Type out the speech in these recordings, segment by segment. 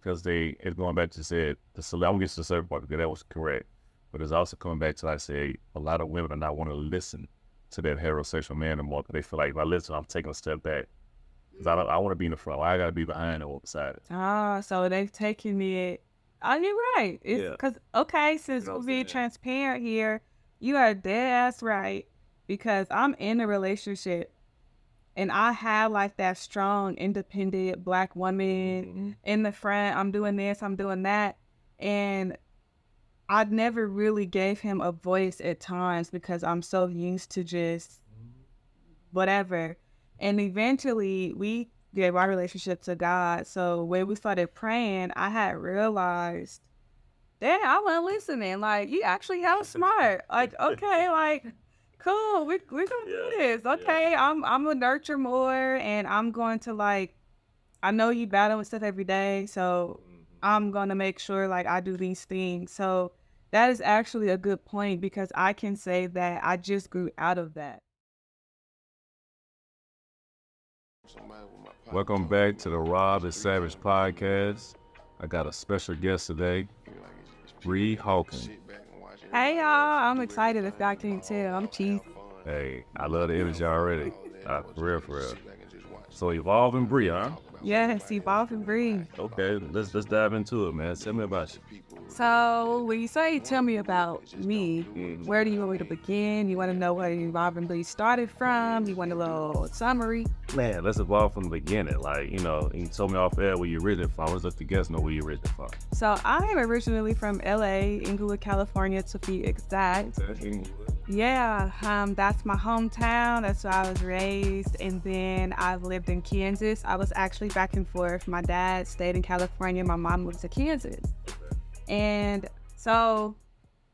because it's going back to said I'm gonna get to the certain part because that was correct, but it's also coming back to like say a lot of women are not want to listen to that heterosexual man anymore because they feel like if I listen, I'm taking a step back because I want to be in the front. Why I gotta be behind or beside it? Ah, so they've taken it. Oh, you're right. It's Yeah, because okay, since you know what we're I'm being saying? transparent here, you are dead ass right. Because I'm in a relationship and I have like that strong, independent black woman in the front. I'm doing this, I'm doing that, and I never really gave him a voice at times because I'm so used to just whatever. And eventually we gave our relationship to God. So when we started praying, I had realized, damn, I wasn't listening. Like, you actually hella smart. Like, okay, like, cool, we're gonna do this. Okay, I'm gonna nurture more and I'm going to like I know you battle with stuff every day, so I'm gonna make sure like I do these things. So that is actually a good point because I can say that I just grew out of that. Welcome back to the Rob and Savage podcast. I got a special guest today, Bri Hawkins. Hey y'all, I'm excited if y'all can't tell. I'm cheesy. Hey, I love the energy already. For real, for real. So evolving Bri, huh? Yes, evolve and breathe. Okay, let's dive into it, man. Tell me about you. So when you say tell me about me, Mhm. where do you want me to begin? You want to know where evolve and breathe started from? You want a little summary? Man, let's evolve from the beginning. Like, you told me off air where you originally from. I was let the guests know where you originally from. So I am originally from LA, Inglewood, California to be exact. Okay. Yeah, that's my hometown. That's where I was raised. And then I've lived in Kansas. I was actually back and forth. My dad stayed in California. My mom moved to Kansas. And so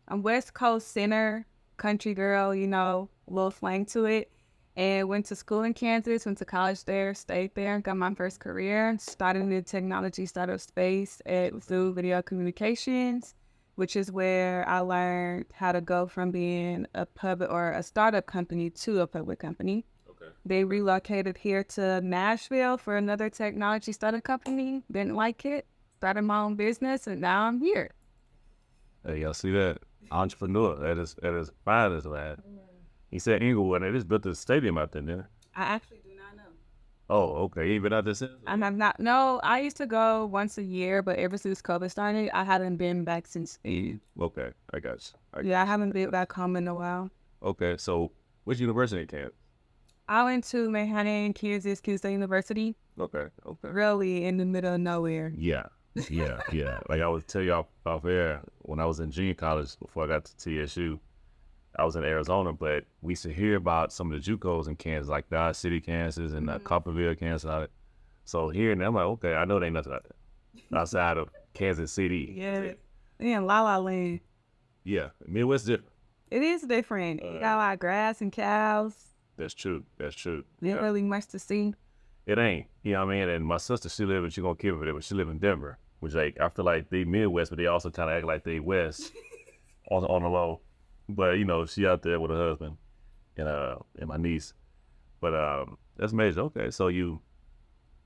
I'm West Coast center, country girl, a little slang to it. And went to school in Kansas, went to college there, stayed there, got my first career, started in the technology startup space at Zoo Video Communications, which is where I learned how to go from being a public or a startup company to a public company. Okay. They relocated here to Nashville for another technology startup company. Didn't like it. Started my own business, and now I'm here. Hey, y'all see that? Entrepreneur. That is fine as that. He said Inglewood, and they just built the stadium out there, didn't it? I actually do not know. Oh, okay. You been out there since? I have not. No, I used to go once a year, but ever since COVID started, I haven't been back since. Okay, I got you. Yeah, I haven't been back home in a while. Okay, so which university in Kansas? I went to Manhattan, Kansas State University, Okay. really in the middle of nowhere. Yeah. Like I was tell you off air, when I was in junior college before I got to TSU, I was in Arizona, but we used to hear about some of the JUCOs in Kansas, like Dodge City, Kansas, and Copperville, Kansas. All that. So hearing that, I'm like, okay, I know there ain't nothing out there outside of Kansas City. Yeah, in La La Land. Yeah, Midwest different. It is different. You got a lot of grass and cows. That's true. Not really much to see. It ain't. You know what I mean? And my sister, she live, and she gonna keep it, but she live in Denver, which like I feel like they Midwest, but they also kind of act like they West on the low. But she out there with her husband and my niece. But that's amazing. Okay, so you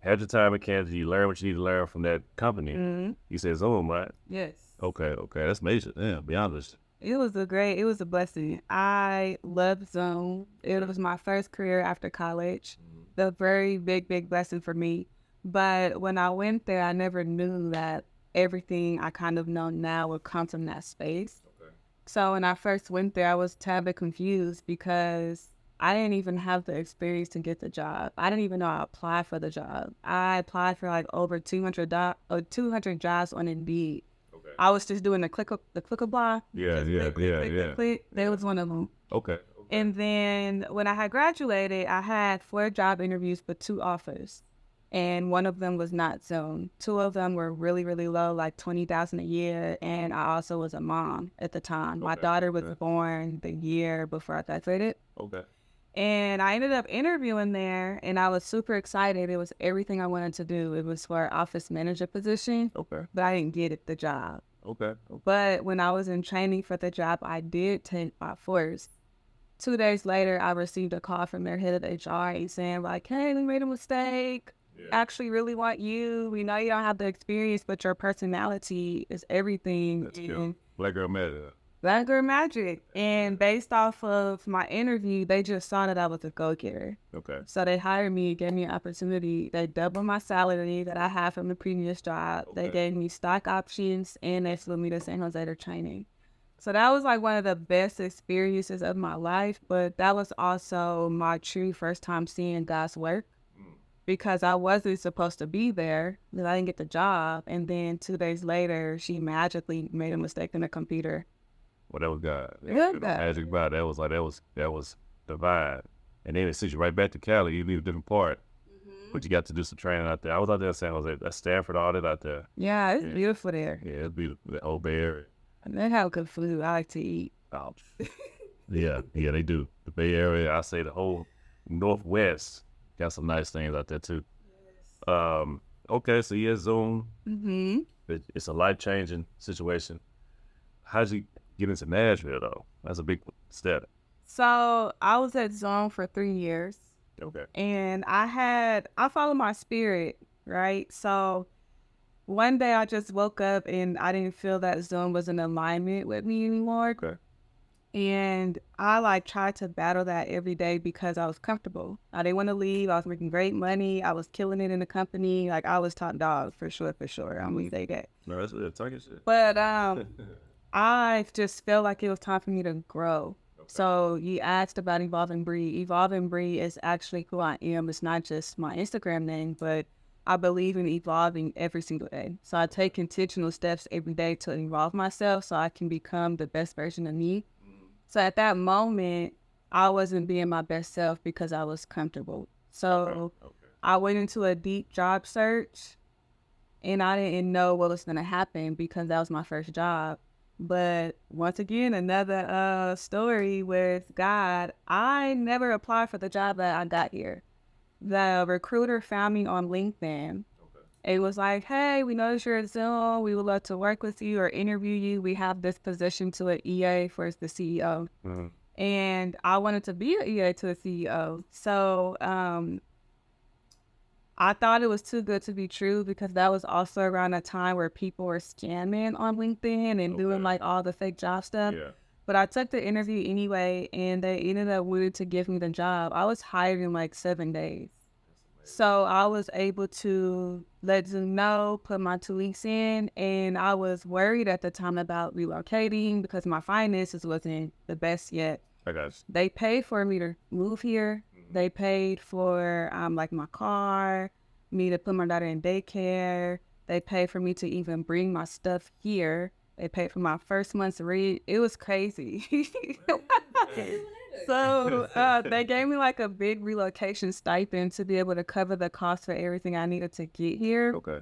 had your time in Kansas. You learned what you need to learn from that company. Mm-hmm. You said Zoom, right? Yes. Okay, that's major. Yeah, be honest. It was a blessing. I love Zoom. It was my first career after college. The very big blessing for me. But when I went there, I never knew that everything I kind of know now would come from that space. Okay. So when I first went there, I was a bit confused because I didn't even have the experience to get the job. I didn't even know I applied for the job. I applied for like over 200 jobs on Indeed. Okay. I was just doing the click apply. Yeah. Click. That was one of them. Okay. And then when I had graduated, I had 4 job interviews but 2 offers. And one of them was not Zoom. 2 of them were really, really low, like $20,000 a year. And I also was a mom at the time. My daughter was born the year before I graduated. Okay. And I ended up interviewing there, and I was super excited. It was everything I wanted to do. It was for an office manager position. Okay. But I didn't get the job. Okay. But when I was in training for the job, I did take my force. 2 days later, I received a call from their head of HR saying like, hey, we made a mistake. actually really want you. We know you don't have the experience, but your personality is everything. That's cute. Black girl magic. Black girl magic. And based off of my interview, they just saw that I was a go-getter. Okay. So they hired me, gave me an opportunity. They doubled my salary that I had from the previous job. Okay. They gave me stock options, and they flew me to San Jose to training. So that was like one of the best experiences of my life, but that was also my true first time seeing God's work, because I wasn't supposed to be there, because I didn't get the job. And then 2 days later, she magically made a mistake in the computer. Well, that was God. Yeah, God. Magic about that was divine. And then it sent you right back to Cali. You leave a different part, but you got to do some training out there. I was out there in San Jose, that's Stanford, all that out there. Yeah, it's beautiful there. Yeah, it's beautiful. The whole Bay Area. And they have good food. I like to eat. Oh. yeah, they do. The Bay Area, I say the whole Northwest got some nice things out there too. Okay, so yeah, Zoom. Mm-hmm. It's a life-changing situation. How'd you get into Nashville though? That's a big step. So I was at Zoom for 3 years. Okay. And I followed my spirit, right? So one day I just woke up and I didn't feel that Zoom was in alignment with me anymore. Okay. And I like tried to battle that every day because I was comfortable. I didn't want to leave. I was making great money. I was killing it in the company. Like I was top dog for sure. I'm gonna say that. No, that's it. Talking shit. But I just felt like it was time for me to grow. Okay. So you asked about Evolving Bri. Evolving Bri is actually who I am. It's not just my Instagram name, but I believe in evolving every single day. So I take intentional steps every day to evolve myself so I can become the best version of me. So at that moment, I wasn't being my best self because I was comfortable. So I went into a deep job search, and I didn't know what was going to happen because that was my first job. But once again, another story with God. I never applied for the job that I got here. The recruiter found me on LinkedIn. It was like, hey, we noticed you're at Zoom. We would love to work with you or interview you. We have this position to an EA for the CEO. Mm-hmm. And I wanted to be an EA to the CEO. So I thought it was too good to be true because that was also around a time where people were scamming on LinkedIn and doing like all the fake job stuff. Yeah. But I took the interview anyway, and they ended up wanting to give me the job. I was hired in like 7 days. So I was able to let them know, put my 2 weeks in, and I was worried at the time about relocating because my finances wasn't the best yet. I got you. They paid for me to move here. Mm-hmm. They paid for like my car, me to put my daughter in daycare. They paid for me to even bring my stuff here. They paid for my first month's rent. It was crazy. So they gave me like a big relocation stipend to be able to cover the cost for everything I needed to get here. Okay.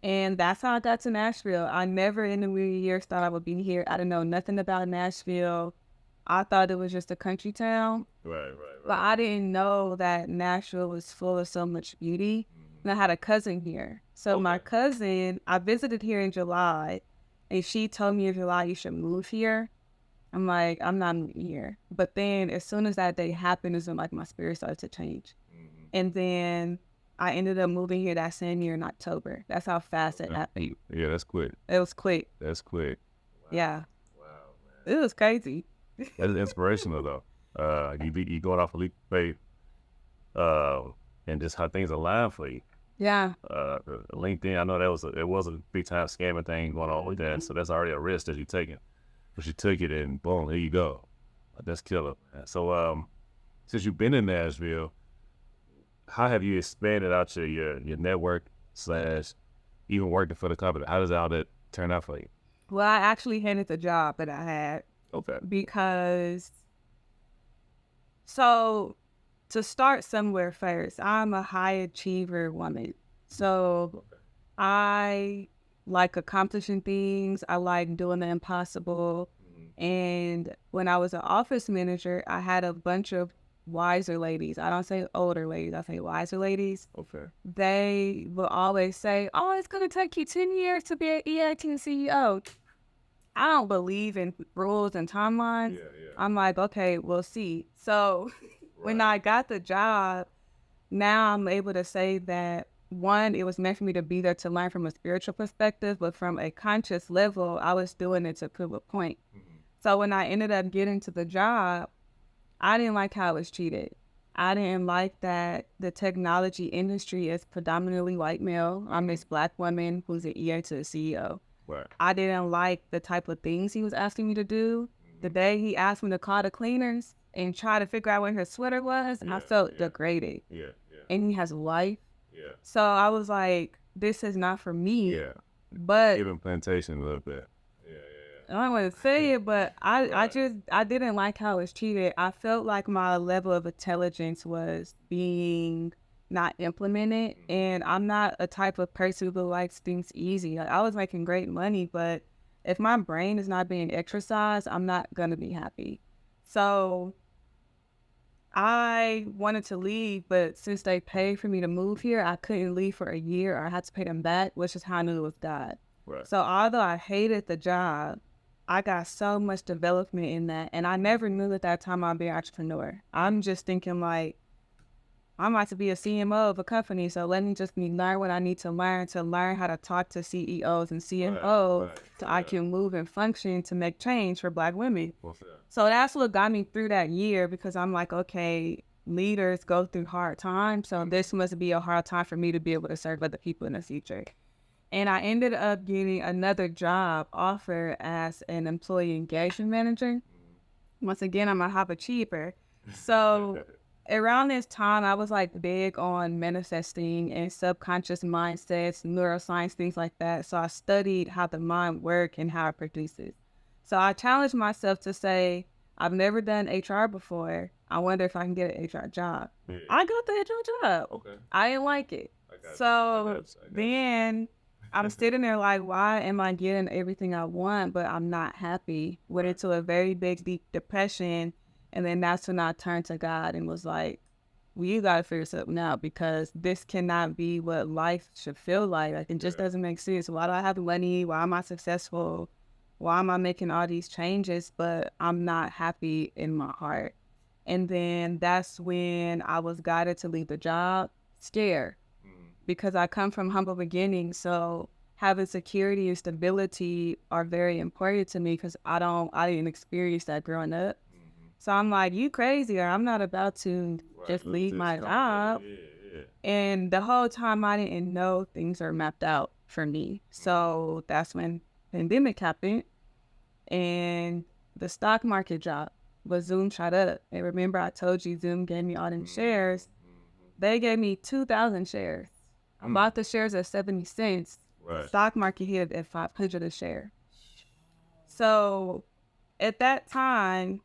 And that's how I got to Nashville. I never in a million years thought I would be here. I didn't know nothing about Nashville. I thought it was just a country town. Right. But I didn't know that Nashville was full of so much beauty. And I had a cousin here. So my cousin, I visited here in July, and she told me in July you should move here. I'm like, I'm not moving here. But then as soon as that day happened, is when like my spirit started to change. Mm-hmm. And then I ended up moving here that same year in October. That's how fast it happened. Yeah, that's quick. It was quick. That's quick. Wow. Yeah. Wow, man. It was crazy. That is inspirational though. You going off a leap of faith, and just how things align for you. Yeah. LinkedIn, I know it was a big time scamming thing going on with that. So that's already a risk that you're taking. But you took it and boom, here you go. That's killer. So since you've been in Nashville, how have you expanded out your network / even working for the company? How does all that turn out for you? Well, I actually handed the job that I had. Okay. Because so to start somewhere first, I'm a high achiever woman. So I like accomplishing things. I like doing the impossible. Mm-hmm. And when I was an office manager, I had a bunch of wiser ladies. I don't say older ladies. I say wiser ladies. Okay. They will always say, oh, it's going to take you 10 years to be an EAT CEO. I don't believe in rules and timelines. Yeah. I'm like, okay, we'll see. So when I got the job, now I'm able to say that one, it was meant for me to be there to learn from a spiritual perspective, but from a conscious level, I was doing it to prove a point. So when I ended up getting to the job, I didn't like how I was treated. I didn't like that the technology industry is predominantly white male. I'm this Black woman who's an EA to the CEO. Right. I didn't like the type of things he was asking me to do. The day he asked me to call the cleaners and try to figure out where her sweater was, I felt degraded. Yeah. And he has a wife. Yeah. So I was like, this is not for me. Yeah. But Even plantation a little bit. I don't want to say it, but I didn't like how it was treated. I felt like my level of intelligence was being not implemented, and I'm not a type of person who likes things easy. Like, I was making great money, but if my brain is not being exercised, I'm not gonna be happy. So I wanted to leave, but since they paid for me to move here, I couldn't leave for a year, or I had to pay them back, which is how I knew it was God. Right. So although I hated the job, I got so much development in that, and I never knew at that time I'd be an entrepreneur. I'm just thinking like, I'm about to be a CMO of a company, so let me just learn what I need to learn how to talk to CEOs and CFOs so I can move and function to make change for Black women. So that's what got me through that year, because I'm like, okay, leaders go through hard times, so this must be a hard time for me to be able to serve other people in the future. And I ended up getting another job offer as an employee engagement manager. Once again, I'm a hop achiever. So around this time, I was like big on manifesting and subconscious mindsets, neuroscience, things like that. So I studied how the mind works and how it produces. So I challenged myself to say, I've never done HR before. I wonder if I can get an HR job. Yeah. I got the HR job. Okay. I didn't like it. Then I'm sitting there like, why am I getting everything I want, but I'm not happy? Went into a very big, deep depression. And then that's when I turned to God and was like, well, you got to figure something out, because this cannot be what life should feel like. Like, it just doesn't make sense. Why do I have money? Why am I successful? Why am I making all these changes, but I'm not happy in my heart? And then that's when I was guided to leave the job, scared, because I come from humble beginnings. So having security and stability are very important to me, because I didn't experience that growing up. So I'm like, you crazy, or I'm not about to just leave my job. And the whole time I didn't know things are mapped out for me. So that's when pandemic happened, and the stock market dropped, but Zoom shot up. And remember, I told you Zoom gave me all them shares. They gave me 2,000 shares. I bought the shares at 70 cents. Stock market hit at 500 a share. So at that time,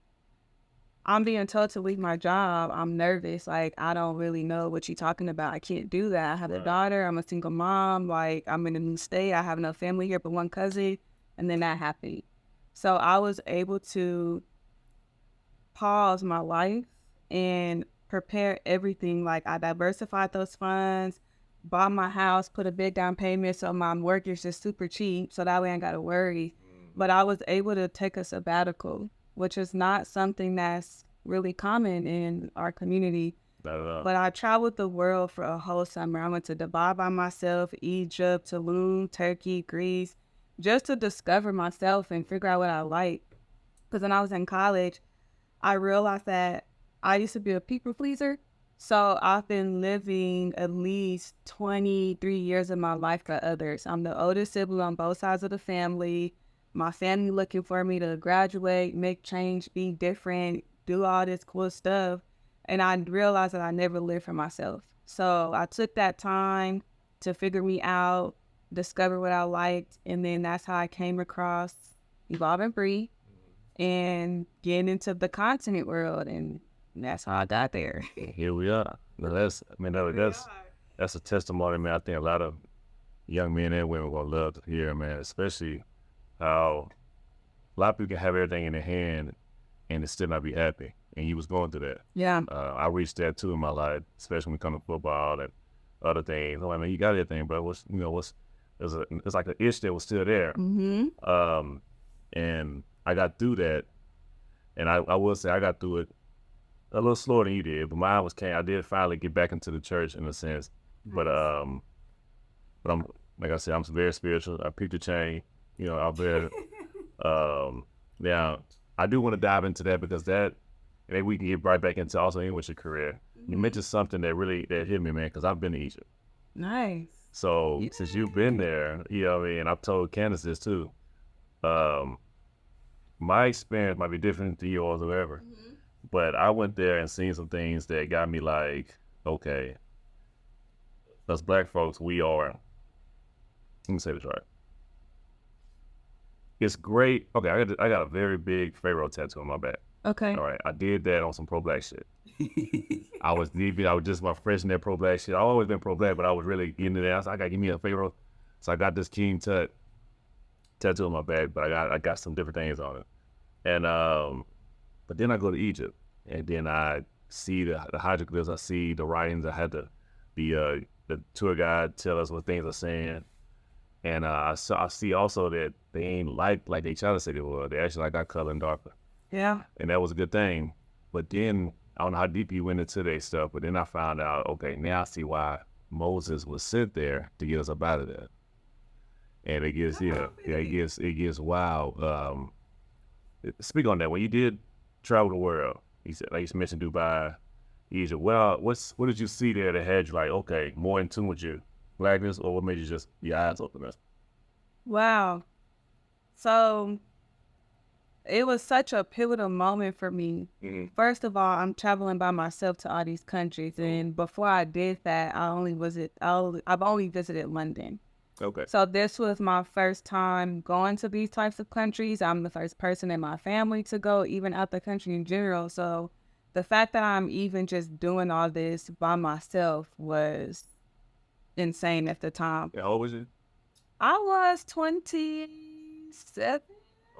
I'm being told to leave my job. I'm nervous. Like, I don't really know what you're talking about. I can't do that. I have a daughter. I'm a single mom. Like, I'm in a new state. I have no family here but one cousin. And then that happened. So I was able to pause my life and prepare everything. Like, I diversified those funds, bought my house, put a big down payment so my mortgage is super cheap, so that way I ain't got to worry. But I was able to take a sabbatical, which is not something that's really common in our community. Not at all. But I traveled the world for a whole summer. I went to Dubai by myself, Egypt, Tulum, Turkey, Greece, just to discover myself and figure out what I like. Because when I was in college, I realized that I used to be a people pleaser. So I've been living at least 23 years of my life for others. I'm the oldest sibling on both sides of the family. My family looking for me to graduate, make change, be different, do all this cool stuff. And I realized that I never lived for myself. So I took that time to figure me out, discover what I liked. And then that's how I came across Evolving Bri and getting into the content world. And that's how I got there. Here we are. That's a testimony, man. I think a lot of young men and women will love to hear, man, especially how a lot of people can have everything in their hand and it still not be happy. And you was going through that. Yeah. I reached that too in my life, especially when it comes to football and other things. I'm like, man, you got everything, bro. It's like an itch that was still there. Mm-hmm. And I got through that, and I will say I got through it a little slower than you did, but I did finally get back into the church in a sense. Nice. But but I'm like I said, I'm very spiritual. I picked the chain, you know, out there. Now I do want to dive into that because that maybe we can get right back into also with your career. You mentioned something that hit me, man, because I've been to Egypt. Nice. So since you've been there, you know what I mean, I've told Candace this too. My experience might be different to yours or whatever, but I went there and seen some things that got me like, okay, us black folks, we are, let me say this right. It's great. Okay, I got a very big Pharaoh tattoo on my back. Okay. All right, I did that on some pro-black shit. I was just my freshman at pro-black shit. I've always been pro-black, but I was really getting into that. I was like, I gotta give me a Pharaoh. So I got this King Tut tattoo on my back, but I got some different things on it. And but then I go to Egypt, and then I see the hieroglyphs. I see the writings. I had the tour guide tell us what things are saying, and I see also that they ain't like they try to say they were. They actually like our color and darker. Yeah. And that was a good thing. But then I don't know how deep you went into their stuff, but then I found out, okay, now I see why Moses was sent there to get us up out of that. And it gets, it gets wild. Speak on that. When you did travel the world, he said, like you mentioned Dubai, Egypt. Well, what did you see there that had you like, okay, more in tune with your blackness, or what made you just your eyes open up? Wow. So it was such a pivotal moment for me. Mm-hmm. First of all, I'm traveling by myself to all these countries, and before I did that, I've only visited London. Okay. So this was my first time going to these types of countries. I'm the first person in my family to go, even out the country in general. So the fact that I'm even just doing all this by myself was insane at the time. How old was you? I was 27.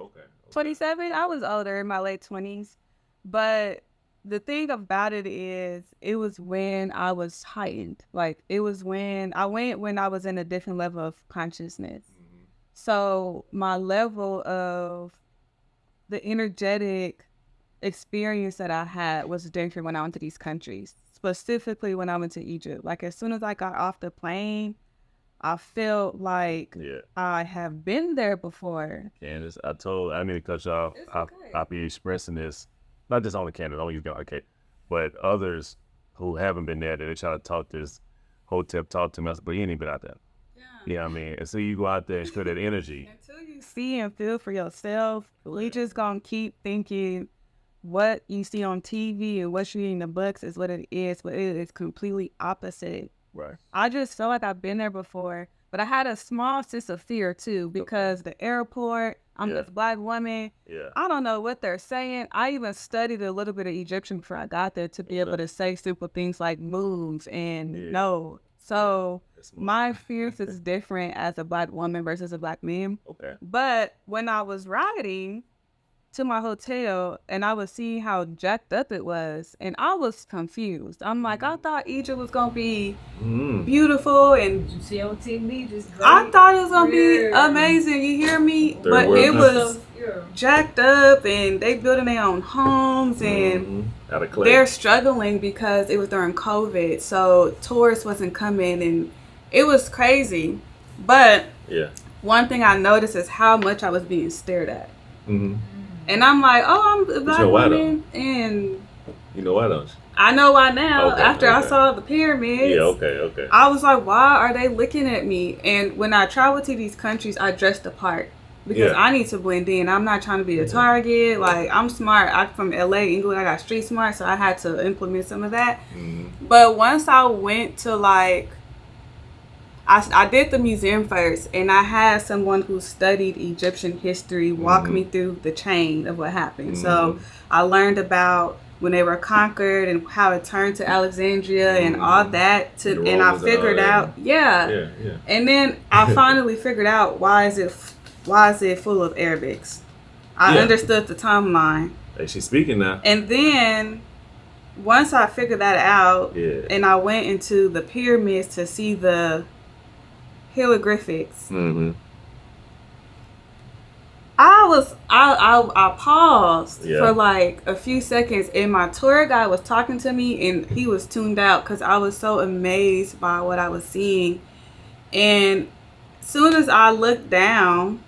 Okay. 27. I was older, in my late 20s. But the thing about it is, it was when I was heightened. Like, it was when I was in a different level of consciousness. Mm-hmm. So my level of the energetic experience that I had was different when I went to these countries, specifically when I went to Egypt. Like, as soon as I got off the plane, I felt like I have been there before. Candace, I didn't mean to cut you off. I'll be expressing this, not just only Candace, only but others who haven't been there, that they try to talk this Hotep talk to me. I said, but you ain't even been out there. Yeah. You know what I mean? And so you go out there and feel that energy. Until you see and feel for yourself, we just gonna keep thinking what you see on TV and what you read in the books is what it is, but it is completely opposite. Right. I just felt like I've been there before, but I had a small sense of fear too, because the airport, I'm this black woman. Yeah. I don't know what they're saying. I even studied a little bit of Egyptian before I got there to be able to say simple things like move and no. So my fears is different as a black woman versus a black man. Okay. But when I was riding to my hotel and I was seeing how jacked up it was, and I was confused. I'm like, I thought Egypt was gonna be beautiful and you see on TV, just great. I thought it was gonna be amazing. You hear me? But it was jacked up, and they building their own homes, and they're struggling because it was during COVID, so tourists wasn't coming, and it was crazy. But one thing I noticed is how much I was being stared at. Mm-hmm. And I'm like, I'm a black woman, and you know why, don't you? I know why now. After I saw the pyramids, I was like, why are they looking at me? And when I travel to these countries, I dress the part because I need to blend in. I'm not trying to be a target. Like, I'm smart. I'm from LA, England. I got street smart, so I had to implement some of that. Mm-hmm. But once I went to I did the museum first, and I had someone who studied Egyptian history walk me through the chain of what happened. Mm-hmm. So I learned about when they were conquered and how it turned to Alexandria and all that. And I figured out, And then I finally figured out why is it full of Arabics. I understood the timeline. Hey, she's speaking now. And then once I figured that out, and I went into the pyramids to see the hieroglyphics. Mm-hmm. I paused for like a few seconds, and my tour guide was talking to me, and he was tuned out because I was so amazed by what I was seeing. And soon as I looked down,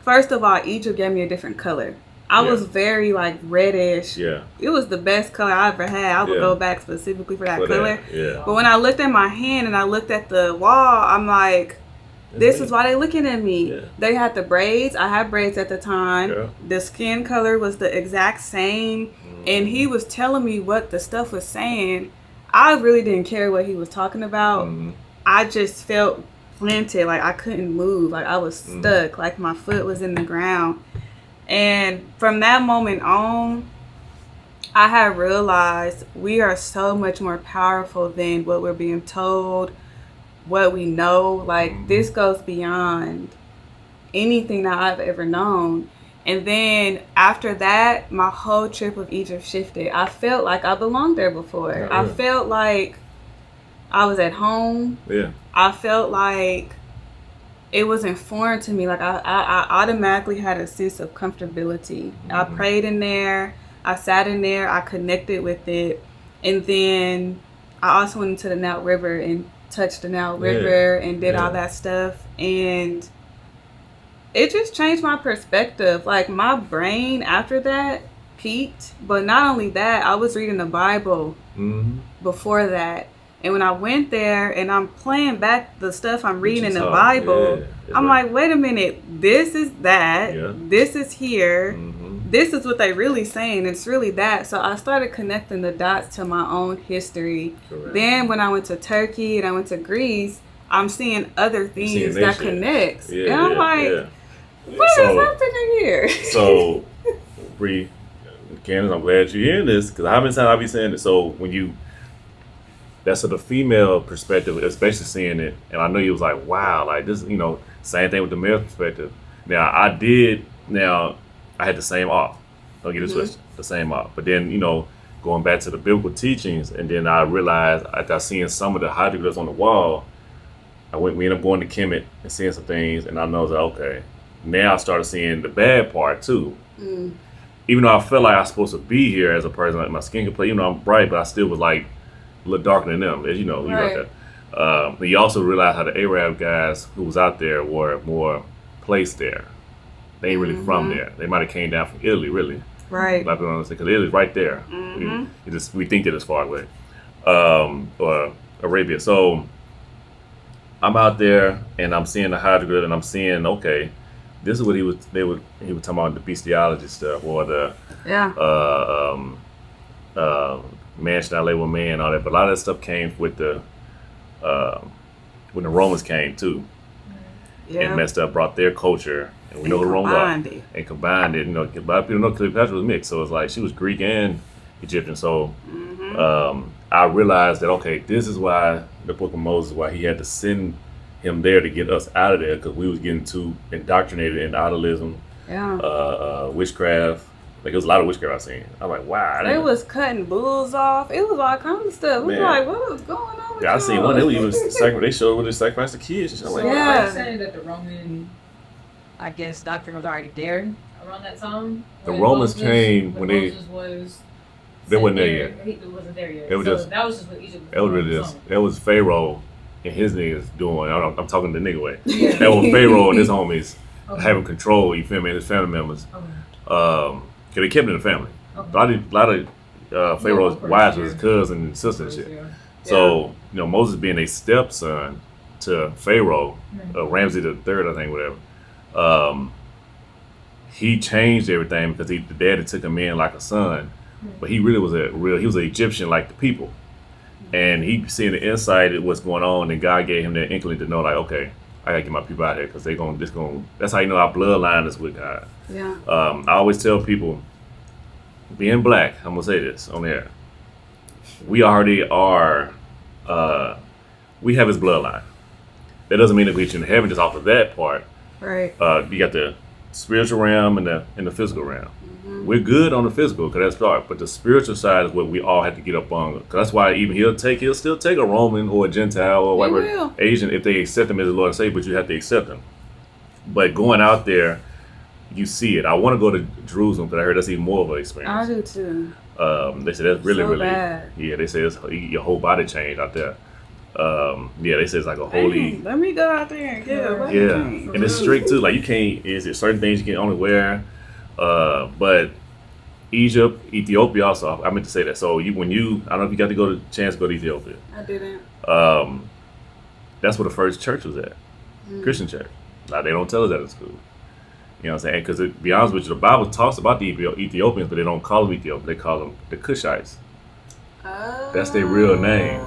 first of all, Egypt gave me a different color. I was very like reddish. Yeah. It was the best color I ever had. I would go back specifically for that color. Yeah. But when I looked at my hand and I looked at the wall, I'm like, this is why they looking at me. Yeah. They had the braids. I had braids at the time. Yeah. The skin color was the exact same. And he was telling me what the stuff was saying. I really didn't care what he was talking about. I just felt planted. Like I couldn't move. Like I was stuck. Like my foot was in the ground. And from that moment on, I had realized we are so much more powerful than what we're being told, what we know. Like this goes beyond anything that I've ever known. And then after that, my whole trip of Egypt shifted. I felt like I belonged there before. Yeah. I felt like I was at home. Yeah. I felt like it wasn't foreign to me. Like I automatically had a sense of comfortability. I prayed in there. I sat in there. I connected with it. And then I also went into the Nile River and touched the Nile River and did all that stuff. And it just changed my perspective. Like my brain after that peaked. But not only that, I was reading the Bible before that. And when I went there and I'm playing back the stuff I'm reading in the Bible, I'm like, wait a minute, this is that, this is here, this is what they really saying, it's really that. So I started connecting the dots to my own history. Correct. Then when I went to Turkey and I went to Greece, I'm seeing other things that connects. And I'm like, what is happening here? So, Bri, Candace, I'm glad you're hearing this, because how many times I be saying it. So when you, that's the female perspective, especially seeing it. And I know you was like, wow, like this, you know, same thing with the male perspective. Now, I had the same off. Don't get it twisted, the same off. But then, you know, going back to the biblical teachings, and then I realized after seeing some of the hieroglyphs on the wall, we ended up going to Kemet and seeing some things, and I know that, okay, now I started seeing the bad part too. Even though I felt like I was supposed to be here as a person, like my skin could play, even though I'm bright, but I still was like, a little darker than them, as you know, you right that. But you also realize how the Arab guys who was out there were more placed there. They ain't really from there. They might have came down from Italy, really. Right. Like because Italy's right there. We think that it's far away, or Arabia. So I'm out there and I'm seeing the hydrogrid and I'm seeing, okay, this is what he was talking about, the bestiality stuff, or the man should not label man and all that, but a lot of that stuff came with the when the Romans came too, and messed up, brought their culture, and we know who Rome was, and combined it. You know, a lot of people know Cleopatra was mixed, so it's like she was Greek and Egyptian. So I realized that, okay, this is why the Book of Moses, why he had to send him there to get us out of there, because we was getting too indoctrinated in idolism, witchcraft. Like, it was a lot of witchcraft I seen. I'm like, wow. They was cutting bulls off. It was all kinds of stuff. We was like, what was going on with I seen one. They showed where they sacrificed the kids. I'm like, I'm saying that the Roman, I guess, doctrine was already there around that time. The Romans came when they weren't there yet. He wasn't there yet. It was just, that was just what Egypt was doing. That was really just, that was Pharaoh and his niggas doing. I'm talking the nigga way. That was Pharaoh and his homies having control, you feel me, and his family members. Because they kept it in the family. A lot of Pharaoh's wives was his cousin and sister and shit. So, you know, Moses being a stepson to Pharaoh, Ramsey the third, I think, whatever, he changed everything because the daddy took him in like a son, but he really was he was an Egyptian like the people. And he seeing the insight of what's going on, and God gave him that inkling to know, like, okay, I gotta get my people out here, because that's how you know our bloodline is with God. Yeah. I always tell people, being black, I'm gonna say this on air, we already are, we have his bloodline. That doesn't mean that we should heaven just off of that part. Right. You got the spiritual realm and the physical realm. We're good on the physical, because that's part, but the spiritual side is what we all have to get up on. Because that's why even he'll still take a Roman or a Gentile or whatever Asian if they accept him as the Lord and Savior, but you have to accept him. But going out there, you see it. I want to go to Jerusalem, because I heard that's even more of an experience. I do too. They said that's really bad. Yeah, they say your whole body changed out there. Yeah, they say it's like a holy. Dang, let me go out there and get a Yeah, and it's strict too. Like you can't. Is there certain things you can only wear? But Egypt, Ethiopia also. I meant to say that. So I don't know if you got to go to chance to go to Ethiopia. I didn't. That's where the first church was at, Christian church. Now they don't tell us that in school. You know what I'm saying? Because to be honest with you, the Bible talks about the Ethiopians, but they don't call them Ethiopians. They call them the Cushites. That's their real name.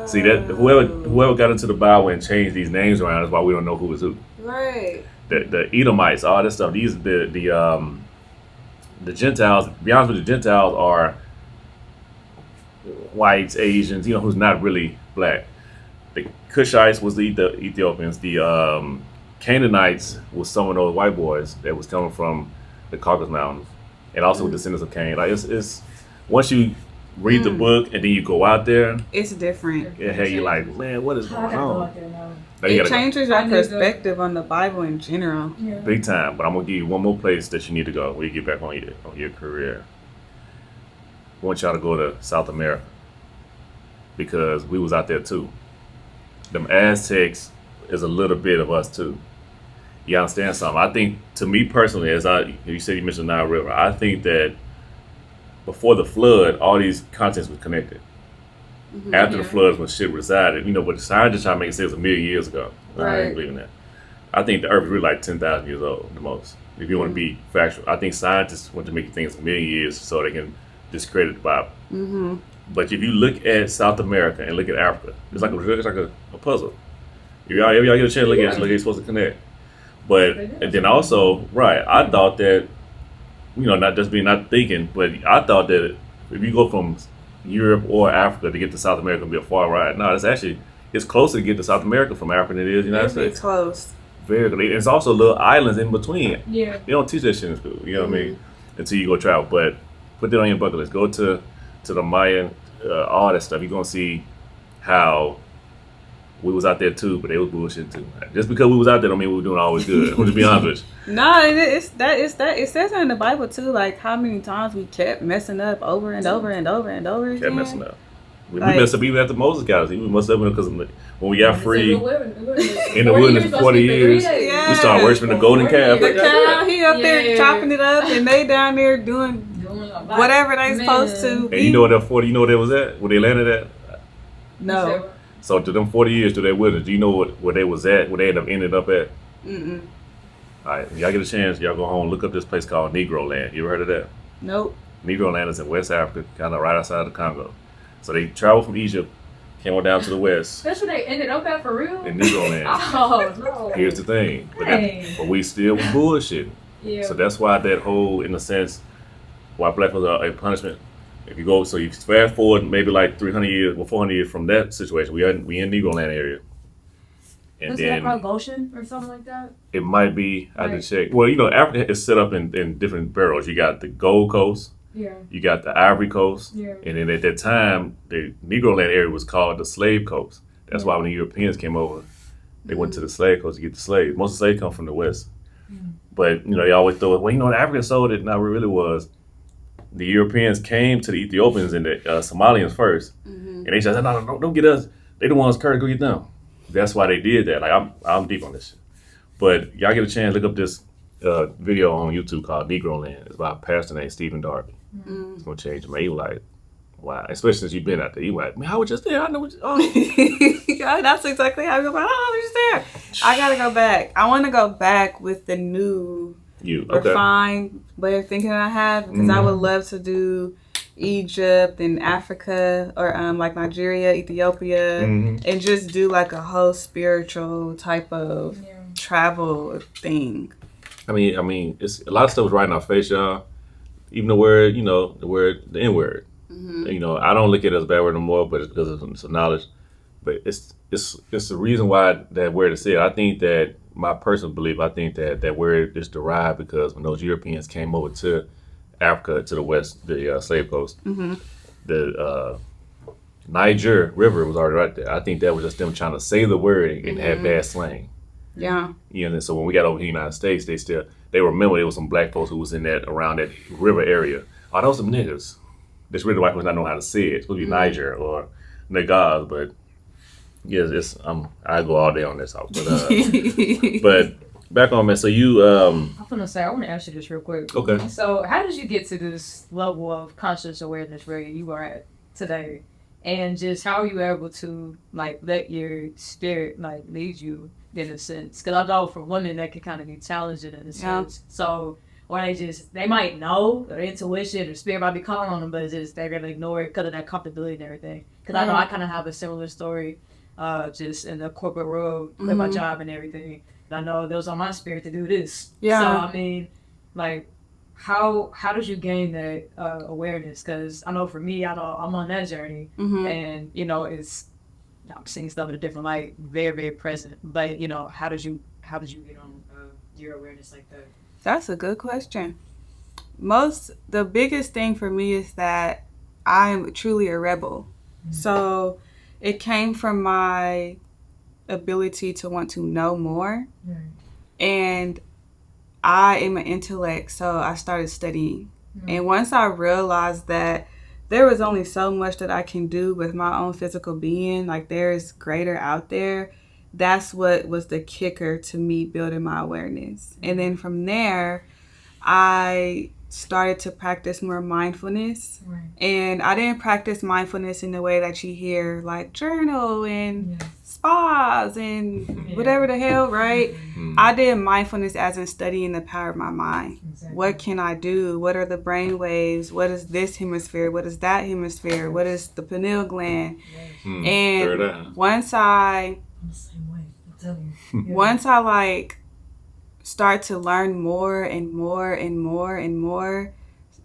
See that whoever got into the Bible and changed these names around is why we don't know who is who. Right. The Edomites, all this stuff. These the Gentiles. To be honest with you, the Gentiles are whites, Asians. Who's not really black. The Cushites was the Ethiopians. The Canaanites was some of those white boys that was coming from the Caucasus Mountains, and also descendants of Cain. Like it's once you read the book and then you go out there, it's different. Hey, you're like, man, what is going on? It changes your perspective on the Bible in general. Yeah. Big time. But I'm gonna give you one more place that you need to go when you get back on your career. I want y'all to go to South America because we was out there too. Them Aztecs is a little bit of us too. You understand something? I think, to me personally, you said you mentioned the Nile River, I think that before the flood, all these continents were connected. After the floods, when shit resided, but the scientists try to make it say it was 1 million years ago. Right. I ain't believing that. I think the Earth is really like 10,000 years old, the most. If you want to be factual, I think scientists want to make you think it's 1 million years so they can discredit the Bible. But if you look at South America and look at Africa, it's like a puzzle. If y'all get a chance to look at it, it's supposed to connect. But and then also, right, I thought that, not thinking, but I thought that if you go from Europe or Africa to get to South America, it'd be a far ride. No, it's closer to get to South America from Africa than it is the United States. It's close. Very good. It's also little islands in between. Yeah. They don't teach that shit in school, you know what I mean? Until you go travel. But put that on your bucket list. Go to the Mayan, all that stuff. You're going to see how we was out there too, but they was bullshit too. Just because we was out there don't mean we were doing always good. To be honest with you. No, it says in the Bible too, like how many times we kept messing up over and over and over and over again. Kept messing up. We messed up even after Moses got us. We messed up because when we got free in the wilderness for 40 years, we started worshiping the golden calf. The cow, he up there chopping it up, and they down there doing whatever they supposed to. And you know what that 40? You know where they was at? Where they landed at? No. So to them 40 years to their wilderness, do you know where they was at? Where they ended up at? Mm-mm. All right, when y'all get a chance, y'all go home, look up this place called Negro Land. You ever heard of that? Nope. Negro Land is in West Africa, kind of right outside of the Congo. So they traveled from Egypt, came on down to the west. That's where they ended up at, for real? In Negro Land. Oh, no. Here's the thing. But we still was bullshit. Yeah. So that's why that whole, in a sense, why black was a punishment. If you go, so you fast forward maybe like 300 years, 400 years from that situation, we in Negro Land area. And Is that called Goshen or something like that? It might be. I had to check. Well, Africa is set up in different boroughs. You got the Gold Coast. Yeah. You got the Ivory Coast. Yeah. And then at that time, the Negro Land area was called the Slave Coast. That's why when the Europeans came over, they went to the Slave Coast to get the slaves. Most of the slaves come from the West. But, they always throw it, well, the Africans sold it. Now, it really was. The Europeans came to the Ethiopians and the Somalians first. And they said, no, don't get us. They the ones cursed, go get them. That's why they did that. Like, I'm deep on this shit. But y'all get a chance, look up this video on YouTube called Negro Land. It's by a pastor named Stephen Darby. It's going to change him. He was like, wow. Especially since you've been out there. You like, man, I was just there. I know what Yeah, that's exactly how I go back. I was just there. I got to go back. I want to go back with the new refined way of thinking that I have, because I would love to do Egypt and Africa, or like Nigeria, Ethiopia, and just do like a whole spiritual type of travel thing. I mean, it's a lot of stuff is right in our face, y'all. Even the word, the N word. I don't look at it as a bad word no more, but it's because of some knowledge. But it's the reason why that word is said. I think that my personal belief, I think that word is derived because when those Europeans came over to Africa, to the west, the slave coast, the Niger River was already right there. I think that was just them trying to say the word and have bad slang. Yeah. So when we got over here in the United States, they remember there was some black folks who was in that, around that river area. Oh, those some niggas. That's really white folks not know how to say it. It's supposed to be Niger or Niggas, but Yes, I go all day on this, but back on, man. So you I'm gonna say I want to ask you this real quick. okay? So how did you get to this level of conscious awareness where you are at today, and just how are you able to like let your spirit like lead you in a sense? Because I know for women that can kind of be challenging in a sense. So or they might know their intuition or spirit might be calling on them, but it's just they're gonna ignore it because of that comfortability and everything. Because I know I kind of have a similar story, just in the corporate world with my job and everything. I know there was on my spirit to do this. Yeah. So I mean, like, how did you gain that awareness? Because I know for me, I know I'm on that journey, and you know, I'm seeing stuff in a different light, very very present. But you know, how did you get on your awareness like that? That's a good question. The biggest thing for me is that I'm truly a rebel. So it came from my ability to want to know more. And I am an intellect, so I started studying. And once I realized that there was only so much that I can do with my own physical being, like there is greater out there, that's what was the kicker to me building my awareness. And then from there, I started to practice more mindfulness. And I didn't practice mindfulness in the way that you hear, like journal and spas and whatever the hell, right? I did mindfulness as in studying the power of my mind. What can I do? What are the brain waves? What is this hemisphere? What is that hemisphere? What is the pineal gland? And once I like start to learn more and more and more and more,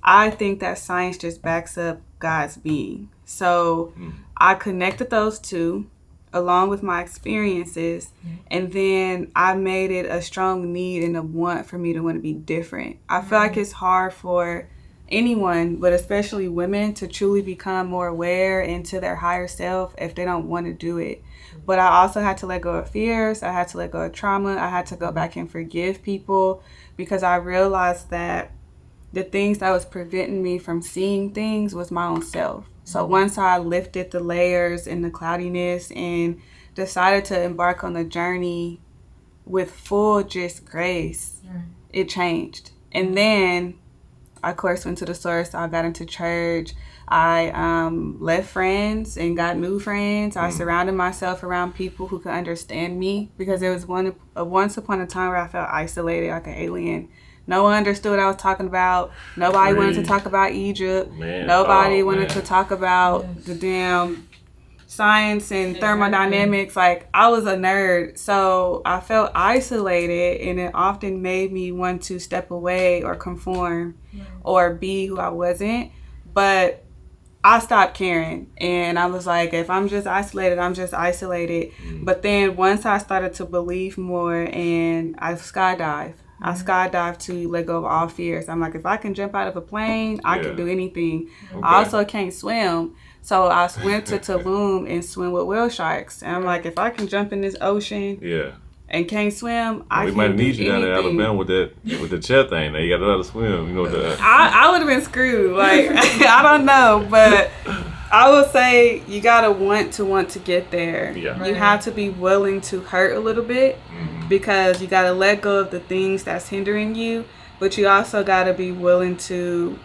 I think that science just backs up God's being. So I connected those two along with my experiences, and then I made it a strong need and a want for me to want to be different. I feel like it's hard for anyone, but especially women, to truly become more aware into their higher self if they don't want to do it. But I also had to let go of fears. I had to let go of trauma. I had to go back and forgive people because I realized that the things that was preventing me from seeing things was my own self. So once I lifted the layers and the cloudiness and decided to embark on the journey with full just grace, it changed. And then I, of course, went to the source. I got into church. I left friends and got new friends. I surrounded myself around people who could understand me because there was once upon a time where I felt isolated like an alien. No one understood what I was talking about. Nobody wanted to talk about Egypt. Nobody wanted to talk about the damn science and thermodynamics. Like, I was a nerd. So I felt isolated, and it often made me want to step away or conform or be who I wasn't. But I stopped caring, and I was like, if I'm just isolated, I'm just isolated. But then once I started to believe more, and I skydived to let go of all fears. I'm like, if I can jump out of a plane, I can do anything. I also can't swim. So I went to Tulum and swim with whale sharks. And I'm like, if I can jump in this ocean and can't swim, I can do anything. We might need you down in Alabama with the chair thing. Now you got to know how to swim. You know I would have been screwed. Like, I don't know. But I would say you got to want to get there. Yeah. You have to be willing to hurt a little bit because you got to let go of the things that's hindering you. But you also got to be willing to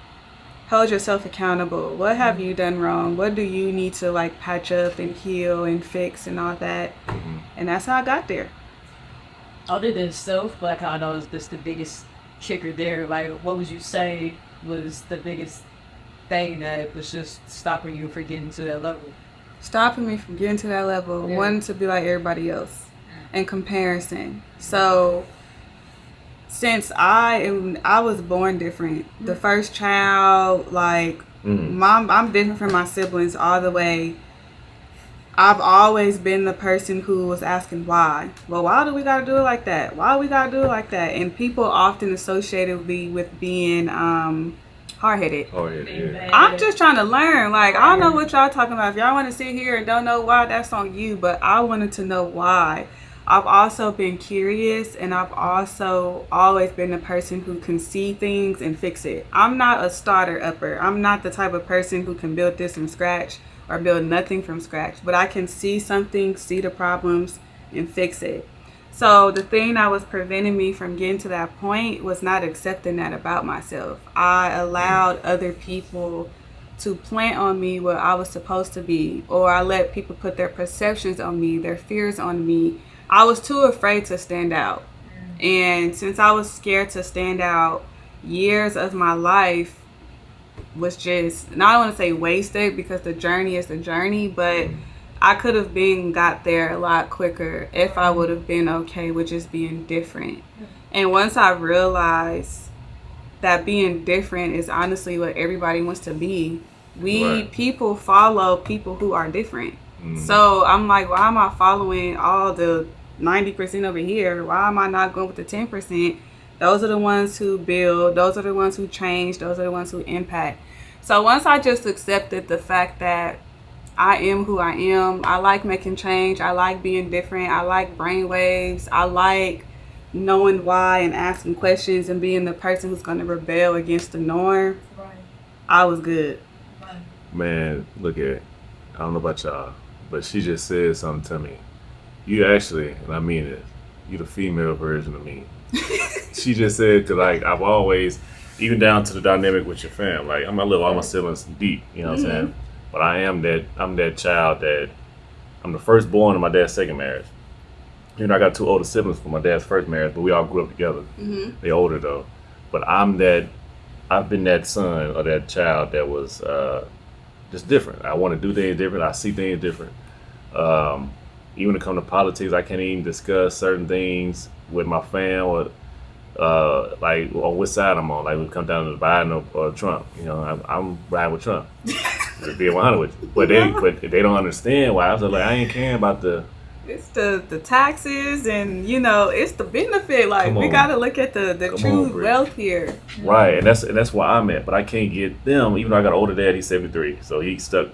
hold yourself accountable. What have you done wrong? What do you need to like patch up and heal and fix and all that? And that's how I got there. Other than self, like I know that's the biggest kicker there. Like, what would you say was the biggest thing that was just stopping you from getting to that level? Stopping me from getting to that level, wanting to be like everybody else, and comparison. So since I was born different, the first child, like I'm different from my siblings all the way. I've always been the person who was asking why. Well, why do we gotta do it like that? Why we gotta do it like that? And people often associated me with being hard-headed. I'm just trying to learn. Like, I don't know what y'all talking about. If y'all want to sit here and don't know why, that's on you. But I wanted to know why. I've also been curious, and I've also always been the person who can see things and fix it. I'm not a starter-upper. I'm not the type of person who can build this from scratch. or build nothing from scratch, but I can see something, see the problems, and fix it. So the thing that was preventing me from getting to that point was not accepting that about myself. I allowed other people to plant on me what I was supposed to be, or I let people put their perceptions on me, their fears on me. I was too afraid to stand out. And since I was scared to stand out, years of my life was just, and I don't want to say wasted because the journey is the journey, but I could have got there a lot quicker if I would have been okay with just being different. And once I realized that being different is honestly what everybody wants to be, people follow people who are different. So I'm like, why am I following all the 90% over here? Why am I not going with the 10%? Those are the ones who build. Those are the ones who change. Those are the ones who impact. So once I just accepted the fact that I am who I am, I like making change. I like being different. I like brainwaves. I like knowing why and asking questions and being the person who's going to rebel against the norm. I was good. Man, look at it. I don't know about y'all, but she just said something to me. You actually, and I mean it, you the female version of me. She just said, cause like I've always, even down to the dynamic with your fam, like I'm a little, all my siblings deep, you know what I'm saying? But I'm that child that, I'm the firstborn in my dad's second marriage. You know, I got two older siblings from my dad's first marriage, but we all grew up together. They older though. But I've been that son or that child that was just different. I want to do things different. I see things different. Even when it comes to politics, I can't even discuss certain things with my fam or like on which side I'm on. Like we come down to Biden or Trump. You know, I'm riding with Trump. To be 100 with you. But they don't understand why. I was like, I ain't caring about the. It's the taxes and it's the benefit. Like we gotta look at the true wealth here. Right, and that's where I'm at. But I can't get them. Even though I got an older dad, he's 73, so he's stuck.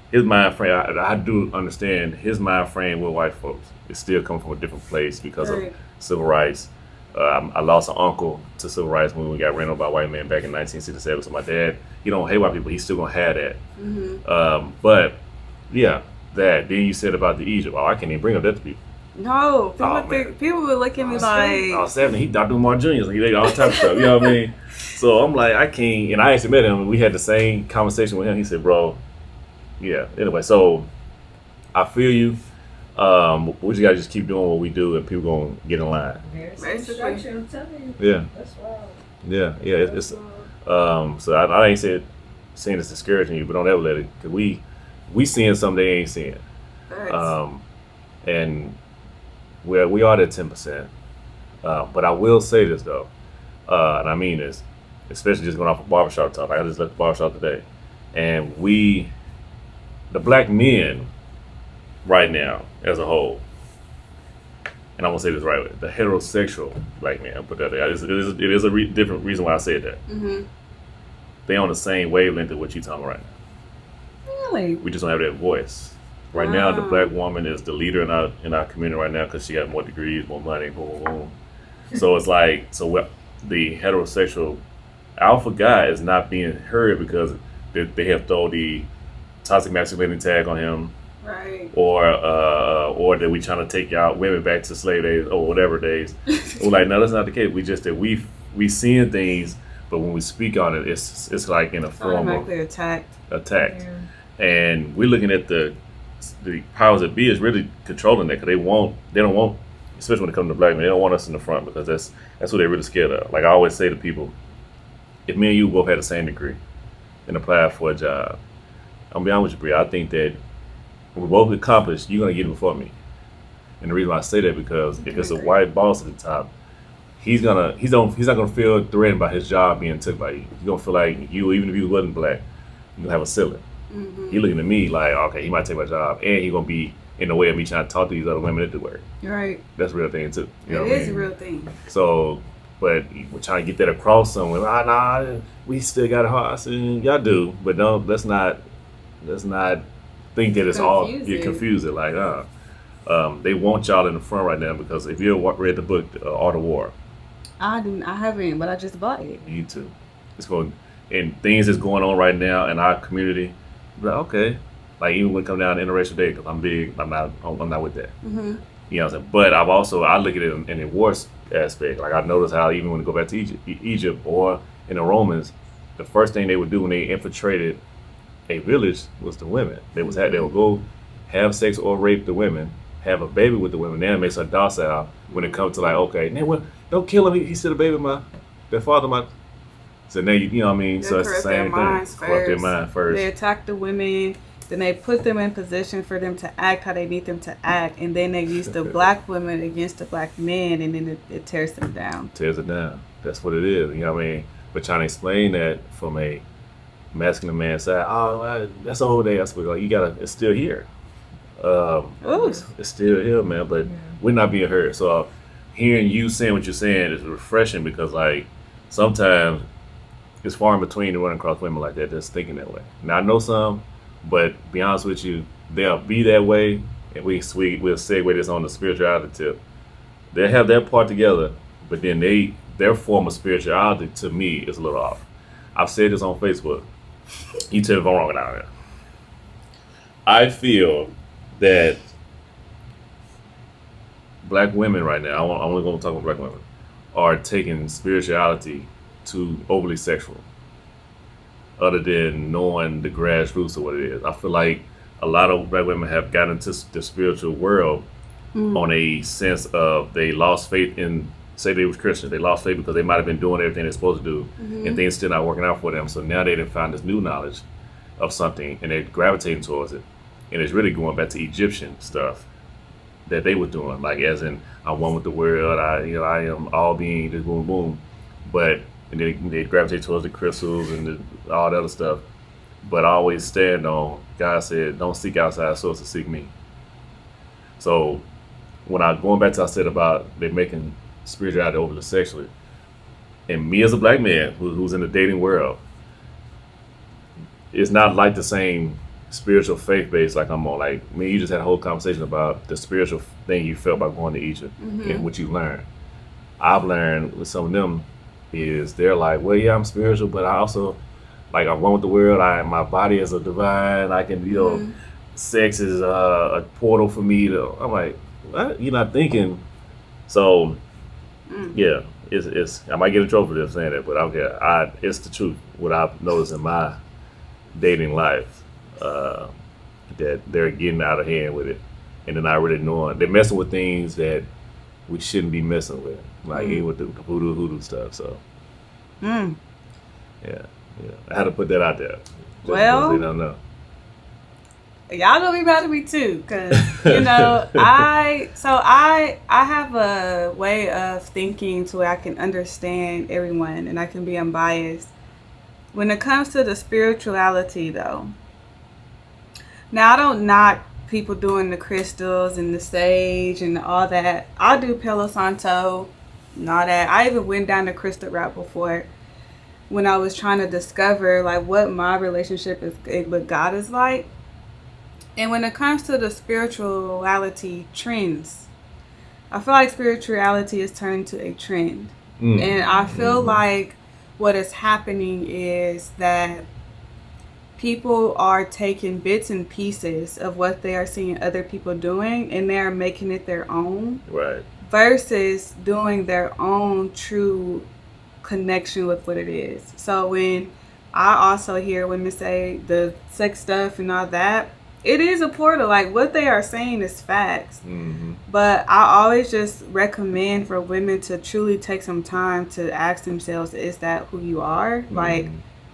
His mind frame, I do understand his mind frame with white folks. It still comes from a different place because of civil rights. I lost an uncle to civil rights when we got ran over by white men back in 1967. So my dad, he don't hate white people. He's still gonna have that. But yeah, that. Then you said about the Egypt. Oh, I can't even bring up that to people. No, people would look at me like. I was 70. He Dr. Umar Jr. So he did all types of stuff. You know what I mean? So I'm like, I can't. And I actually met him. And we had the same conversation with him. He said, "Bro, yeah." Anyway, so I feel you. We just gotta just keep doing what we do, and people gonna get in line. Yeah. That's wild. Yeah. It's so I ain't saying it's discouraging you, but don't ever let it. Cause we seeing something they ain't seeing. And we are at 10%. But I will say this though, and I mean this, especially just going off of barbershop talk. Like I just left the barbershop today, and the black men right now as a whole, and I'm gonna say this right way, the heterosexual black man, I'll put that there. It is a different reason why I said that. They on the same wavelength of what you talking right now. Really? We just don't have that voice. Right now, the black woman is the leader in our community right now because she got more degrees, more money, boom, boom, boom. So it's like, the heterosexual alpha guy is not being heard because they have thrown the toxic masculinity tag on him. Right. Or that we trying to take y'all women back to slave days or whatever days. We're like, no, that's not the case. We just that we seeing things, but when we speak on it, it's like in a form of attacked. Yeah. And we're looking at the powers that be is really controlling that because they don't want, especially when it comes to black men, they don't want us in the front because that's what they're really scared of. Like I always say to people, if me and you both had the same degree and applied for a job, I'm gonna be honest with you, Bri, I think that when we both accomplished, you're gonna get it before me. And the reason why I say that because if it's a white boss at the top, he's not gonna feel threatened by his job being took by you. He's gonna feel like you, even if you wasn't black, you gonna have a ceiling. He looking at me like, okay, he might take my job, and he gonna be in the way of me trying to talk to these other women at the work. Right. That's a real thing too. You know it is a real thing. So, but we're trying to get that across somewhere. Nah, we still got it hard. I said, y'all do, but don't. Let's not think that it's all. You confuse it. Like, they want y'all in the front right now because if you read the book Art of War, I haven't, but I just bought it. You too. It's going and things that's going on right now in our community. Like, okay, Like even when it comes down to interracial dating, because I'm not with that. Mm-hmm. You know what I'm saying? But I look at it in a war aspect. Like I notice how even when you go back to Egypt or in the Romans, the first thing they would do when they infiltrated a village was the women. They would go have sex or rape the women, have a baby with the women. Then it makes her docile when it comes to like, okay, now well, don't kill him. He said a baby their father. So now you know what I mean. They so it's the same thing. Corrupt their mind first. They attack the women. Then they put them in position for them to act how they need them to act, and then they use the black women against the black men, and then it tears them down. Tears it down. That's what it is. You know what I mean? But trying to explain that from a masculine man's side, that's the whole day. I suppose like, it's still here. It's still here, man. But we're not being heard. So hearing you saying what you're saying is refreshing because like sometimes it's far in between to run across women like that that's thinking that way. Now I know some. But be honest with you, they'll be that way, and we'll segue this on the spirituality tip. They'll have that part together, but then their form of spirituality to me is a little off. I've said this on Facebook. You tell me if I'm wrong out there. I feel that black women right now, I'm only going to talk about black women, are taking spirituality too overly sexual. Other than knowing the grassroots of what it is. I feel like a lot of black women have gotten into the spiritual world on a sense of they lost faith in, say they was Christian, they lost faith because they might have been doing everything they're supposed to do and things still not working out for them. So now they done found this new knowledge of something and they're gravitating towards it. And it's really going back to Egyptian stuff that they were doing. Like as in, I'm one with the world, I am all being, just boom, boom. But and they gravitate towards the crystals and all the other stuff. But I always stand on, God said, don't seek outside sources, seek me. So when going back to what I said about they making spirituality over the sexually, and me as a black man who's in the dating world, it's not like the same spiritual faith base like I'm on. Like me, you just had a whole conversation about the spiritual thing you felt by going to Egypt and what you learned. I've learned with some of them is they're like, well, yeah, I'm spiritual, but I also, like, I'm one with the world. My body is a divine. I can, sex is a portal for me. I'm like, what? You're not thinking. So, yeah, it's. I might get in trouble for this saying that, but I don't care. It's the truth. What I've noticed in my dating life, that they're getting out of hand with it, and they're not really knowing. They're messing with things that we shouldn't be messing with, like even with the hoodoo stuff. So, yeah, I had to put that out there. Well, they don't know. Y'all gonna be mad at me too, cause I have a way of thinking to where I can understand everyone and I can be unbiased. When it comes to the spirituality, though, now I don't knock people doing the crystals and the sage and all that. I do Palo Santo and all that. I even went down the crystal route before when I was trying to discover like what my relationship with God is like. And when it comes to the spirituality trends, I feel like spirituality is turning to a trend. And I feel like what is happening is that people are taking bits and pieces of what they are seeing other people doing and they're making it their own. Right. Versus doing their own true connection with what it is. So when I also hear women say the sex stuff and all that, it is a portal. Like what they are saying is facts. But I always just recommend for women to truly take some time to ask themselves, is that who you are? Like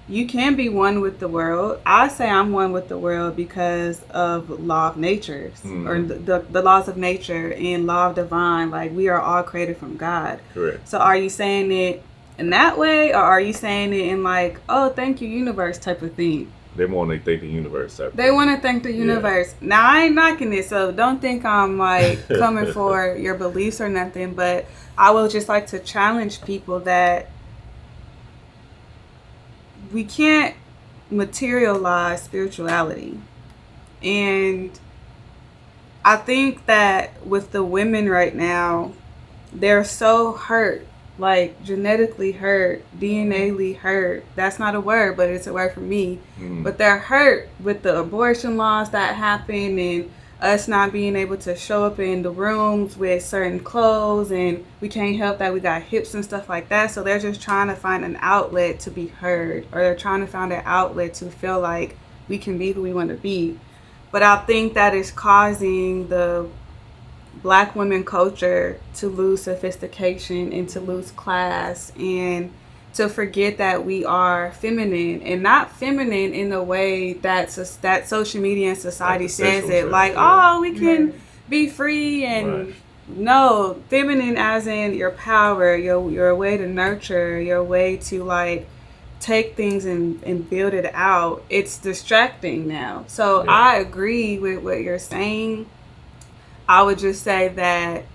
you can be one with the world. I say I'm one with the world because of law of nature or the laws of nature and law of divine. Like we are all created from God. Correct. So are you saying it in that way, or are you saying it in like, oh, thank you, universe type of thing? They want to thank the universe type of They thing. want to thank the universe. Yeah. Now, I ain't knocking it, so don't think I'm like coming for your beliefs or nothing, but I would just like to challenge people that we can't materialize spirituality. And I think that with the women right now, they're so hurt like genetically hurt, DNA-ly hurt. That's not a word, but it's a word for me. But they're hurt with the abortion laws that happen and us not being able to show up in the rooms with certain clothes, and we can't help that we got hips and stuff like that. So they're just trying to find an outlet to be heard, or they're trying to find an outlet to feel like we can be who we want to be. But I think that is causing the Black women culture to lose sophistication and to lose class and to forget that we are feminine, and not feminine in the way that that social media and society says it, like, oh, we can be free and no, feminine as in your power, your way to nurture, your way to like take things and build it out. It's distracting now. So I agree with what you're saying. I would just say that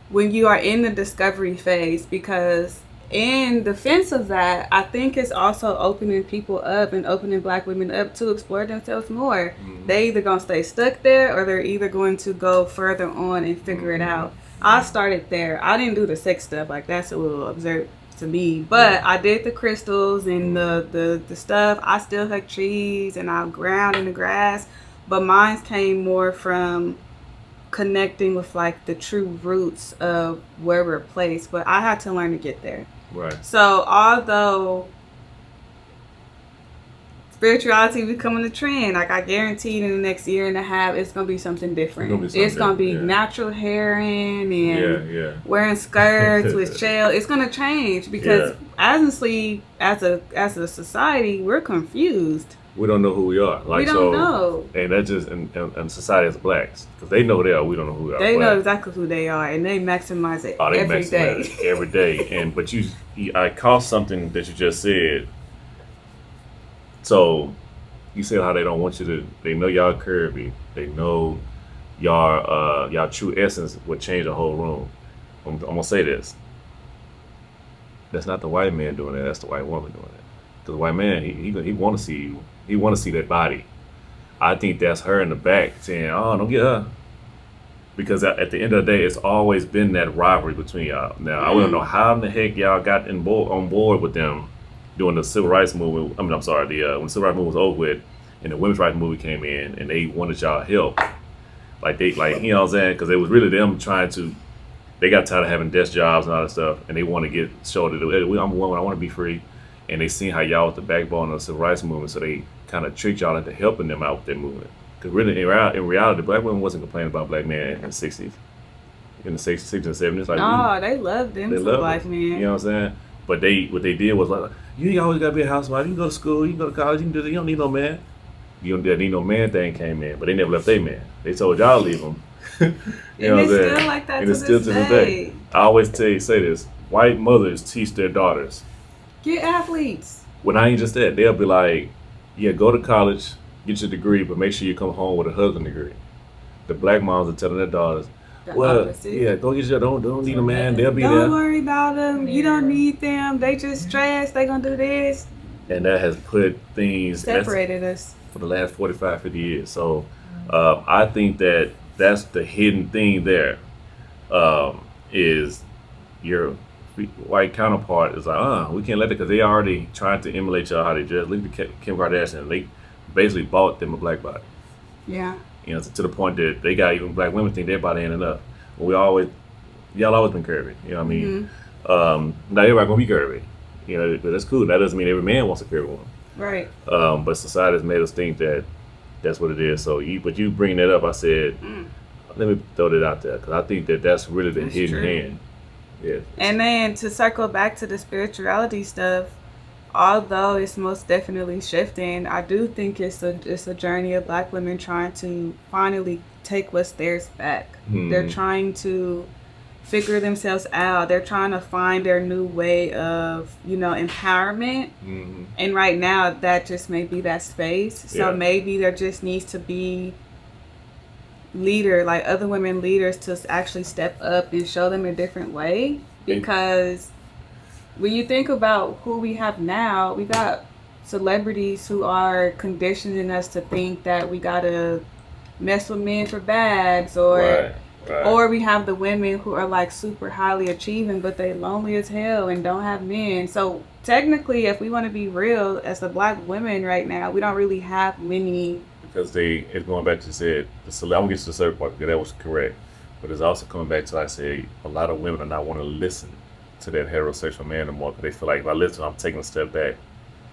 when you are in the discovery phase, because in defense of that, I think it's also opening people up and opening Black women up to explore themselves more. They either gonna stay stuck there, or they're either going to go further on and figure it out. I started there. I didn't do the sex stuff, like that's a little absurd to me, but I did the crystals and the stuff. I still hug trees and I ground in the grass, but mine came more from connecting with like the true roots of where we're placed. But I had to learn to get there. Right. So although spirituality becoming a trend, like I guarantee in the next year and a half, it's gonna be something different. It's gonna be natural hairing and wearing skirts with shell. It's gonna change because honestly, as a society, we're confused. We don't know who we are. Like, we don't know. And that's just in society as Blacks. Because they know they are. We don't know who we are. They know exactly who they are. And they maximize it every day. Every day. But I caught something that you just said. So, you said how they don't want you to, they know y'all curvy. They know y'all true essence would change the whole room. I'm going to say this. That's not the white man doing that. That's the white woman doing that. Because the white man, he want to see you. He want to see that body. I think that's her in the back saying, oh, don't get her. Because at the end of the day, it's always been that rivalry between y'all. Now, I don't know how in the heck y'all got on board with them during the civil rights movement. I mean, I'm sorry, when the civil rights movement was over with and the women's rights movement came in and they wanted y'all help. You know what I'm saying? Because it was really them trying to, they got tired of having desk jobs and all that stuff, and they want to show that I'm a woman, I want to be free. And they seen how y'all was the backbone of the civil rights movement, so they kind of tricked y'all into helping them out with that movement. Because really, in reality, Black women wasn't complaining about Black men in the 60s. In the 60s and 70s. Like, no, they loved them some Black men. You know what I'm saying? But what they did was like, you ain't always got to be a housewife. You can go to school, you can go to college, you don't need no man. You don't need no man thing came in, but they never left their man. They told y'all to leave them. You know what I'm saying? Still like that, and it's still to this day. I always say this, white mothers teach their daughters. Get athletes. When I ain't just that, they'll be like, yeah, go to college, get your degree, but make sure you come home with a husband degree. The Black moms are telling their daughters, go get your, don't need a man, they'll be there. Don't worry about them, you don't need them, they just stressed, they gonna do this. And that has put things, separated us for the last 45, 50 years. So I think that's the hidden thing there, is your white counterpart is like, we can't let it, because they already trying to emulate y'all how they dress. Look at Kim Kardashian. They basically bought them a black body. Yeah. You know, to the point that they got even Black women think their body ain't enough. But y'all always been curvy. You know what I mean? Not everybody gonna be curvy. You know, but that's cool. That doesn't mean every man wants a curvy woman. Right. But society has made us think that that's what it is. So but you bring that up, I said, let me throw that out there, because I think that's really the hidden hand. Yeah. And then to circle back to the spirituality stuff, although it's most definitely shifting, I do think it's a journey of Black women trying to finally take what's theirs back. They're trying to figure themselves out. They're trying to find their new way of, empowerment. And right now, that just may be that space. So maybe there just needs to be other women leaders to actually step up and show them a different way. Because when you think about who we have now, we got celebrities who are conditioning us to think that we gotta mess with men for bags, or Right. Or we have the women who are like super highly achieving, but they lonely as hell and don't have men. So technically, if we want to be real, as the Black women right now, we don't really have many. Because it's going back to you said, I'm going to get to the third part because that was correct. But it's also coming back to, like I say, a lot of women are not want to listen to that heterosexual man anymore because they feel like if I listen, I'm taking a step back.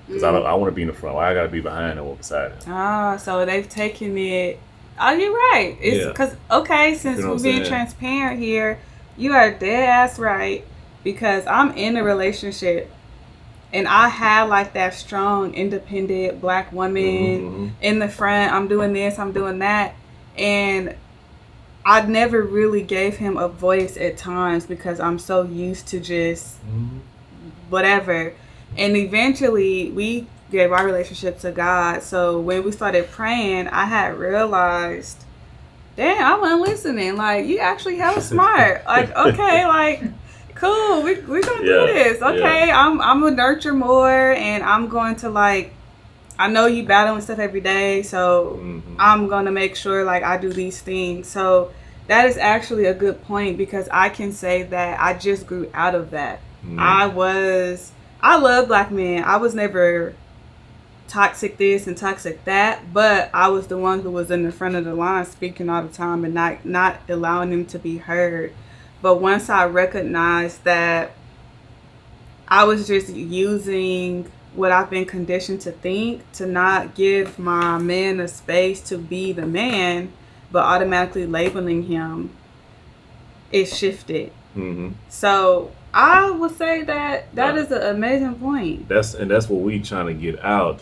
Because I want to be in the front. Why I got to be behind and beside him? Ah, so they've taken it. Oh, you're right. It's because, okay, since we're being transparent here, you are dead ass right. Because I'm in a relationship and I have like that strong, independent Black woman in the front. I'm doing this, I'm doing that. And I never really gave him a voice at times because I'm so used to just whatever. And eventually we gave our relationship to God. So when we started praying, I had realized, damn, I wasn't listening. Like, you actually hella smart. Like, okay, like, cool, we're gonna do this. Okay, I'm gonna nurture more, and I'm going to, like, I know you battling stuff every day, so I'm gonna make sure like I do these things. So that is actually a good point because I can say that I just grew out of that. I love Black men. I was never toxic this and toxic that, but I was the one who was in the front of the line speaking all the time and not allowing them to be heard. But once I recognized that I was just using what I've been conditioned to think, to not give my man a space to be the man, but automatically labeling him, it shifted. So I would say that is an amazing point. That's what we trying to get out.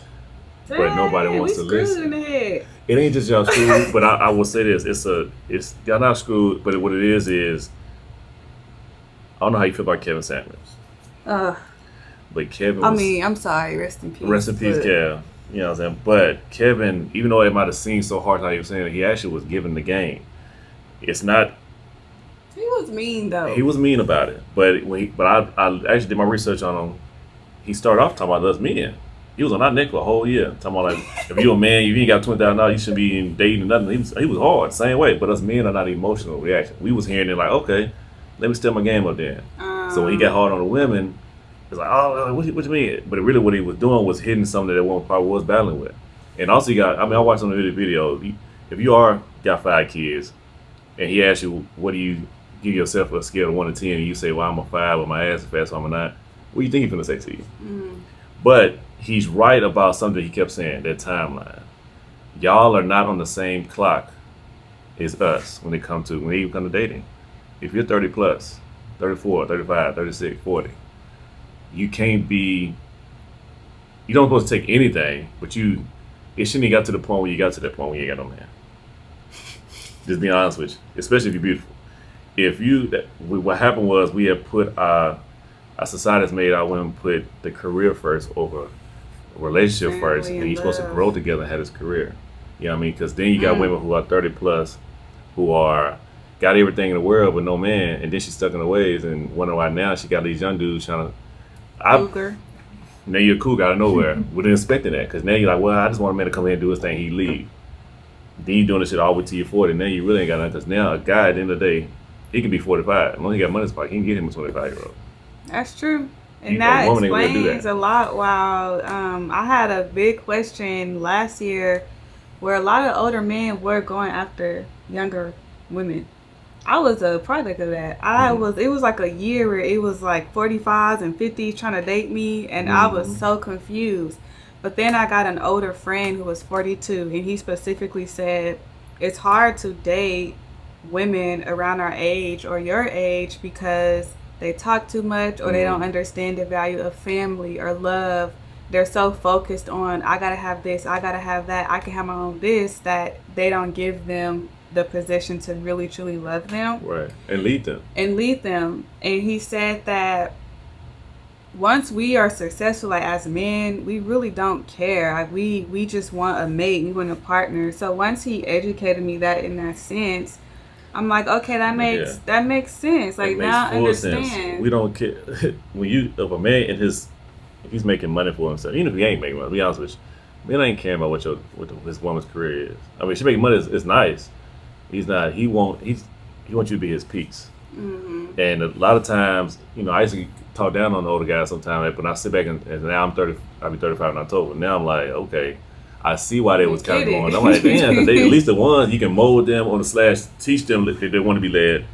But nobody wants to listen. In the head. It ain't just y'all screwed, but I will say this: it's y'all not screwed, but what it is I don't know how you feel about Kevin Samuels. But Kevin I'm sorry, rest in peace. Rest in peace, Kev. You know what I'm saying? But Kevin, even though it might have seemed so hard how he was saying it, he actually was given the game. It's not. He was mean though. He was mean about it, but I actually did my research on him. He started off talking about us men. He was on our neck for a whole year. Talking about like, if you're a man, if you ain't got $20,000, you shouldn't be in dating or nothing. He was hard, same way. But us men are not emotional reaction. We was hearing it like, okay, let me step my game up then. So when he got hard on the women, it's like, oh, what you mean? But really what he was doing was hitting something that one probably was battling with. And also I watched on the video, if you got 5 kids, and he asks you, what do you give yourself a scale of 1 to 10, and you say, well, I'm a 5, but my ass is fat, so I'm a 9. What do you think he's gonna say to you? But he's right about something he kept saying, that timeline. Y'all are not on the same clock as us when it comes to dating. If you're 30 plus, 34, 35, 36, 40, you can't be, you don't supposed to take anything, but it shouldn't have got to the point where you got to that point when you ain't got no man. Just being honest with you, especially if you're beautiful. What happened was we have put our society has made our women put the career first over a relationship first, and you're supposed to grow together and have this career. You know what I mean? Because then you got women who are 30 plus, who got everything in the world but no man, and then she's stuck in the ways and wondering why now she got these young dudes trying to. Now you're a cougar out of nowhere. Wouldn't expecting that, because now you're like, well, I just want a man to come in and do his thing. He leave. Then you doing this shit all the way till you're 40. Now you really ain't got nothing, because now a guy at the end of the day, he can be 45. As long as he got money in his pocket, he can get him a 25-year-old. That's true. And that explains a lot. While I had a big question last year where a lot of older men were going after younger women. I was a product of that. It was like a year where it was like 45s and 50s trying to date me, and I was so confused. But then I got an older friend who was 42, and he specifically said it's hard to date women around our age or your age because they talk too much, or they don't understand the value of family or love. They're so focused on, I gotta have this, I gotta have that, I can have my own this, that they don't give them the position to really truly love them. Right. And lead them. And he said that once we are successful, like as men, we really don't care. Like we just want a mate, we want a partner. So once he educated me that in that sense, I'm like, okay, that makes sense. Like now I understand. Sense. We don't care if a man if he's making money for himself, even if he ain't making money, to be honest with you, man ain't caring about what his woman's career is. I mean, she making money is nice. He's not. He he wants you to be his peace. And a lot of times, you know, I used to talk down on the older guys sometimes, but I sit back and now I'm 30, I'll be 35 in October. Now I'm like, okay, I see why they was kind of going. I'm like, damn, 'cause they, at least the ones, you can mold them or teach them that they want to be led.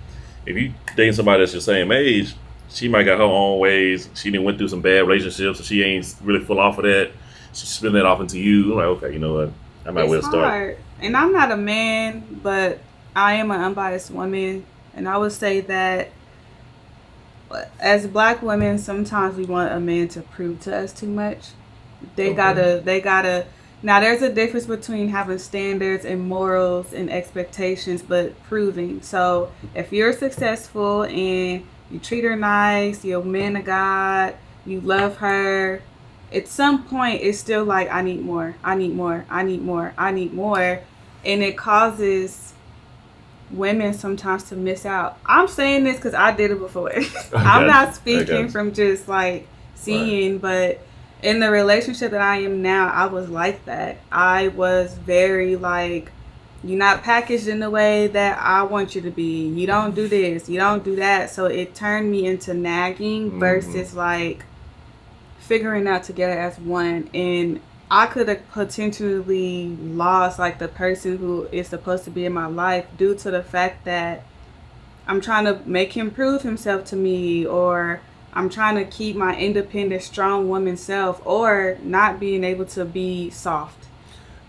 If you dating somebody that's your same age, she might got her own ways. She didn't went through some bad relationships, so she ain't really full off of that. She's spinning that off into you. I'm like, okay, you know what? I might well start. Hard. And I'm not a man, but I am an unbiased woman. And I would say that as Black women, sometimes we want a man to prove to us too much. They gotta. Now, there's a difference between having standards and morals and expectations, but proving. So if you're successful and you treat her nice, you're a man of God, you love her, at some point it's still like, I need more, I need more, I need more, I need more. And it causes women sometimes to miss out. I'm saying this because I did it before. I'm not speaking from just like seeing, but in the relationship that I am now, I was like that. I was very like, you're not packaged in the way that I want you to be. You don't do this. You don't do that. So it turned me into nagging versus like figuring out together as one. And I could have potentially lost like the person who is supposed to be in my life due to the fact that I'm trying to make him prove himself to me, or I'm trying to keep my independent, strong woman self, or not being able to be soft.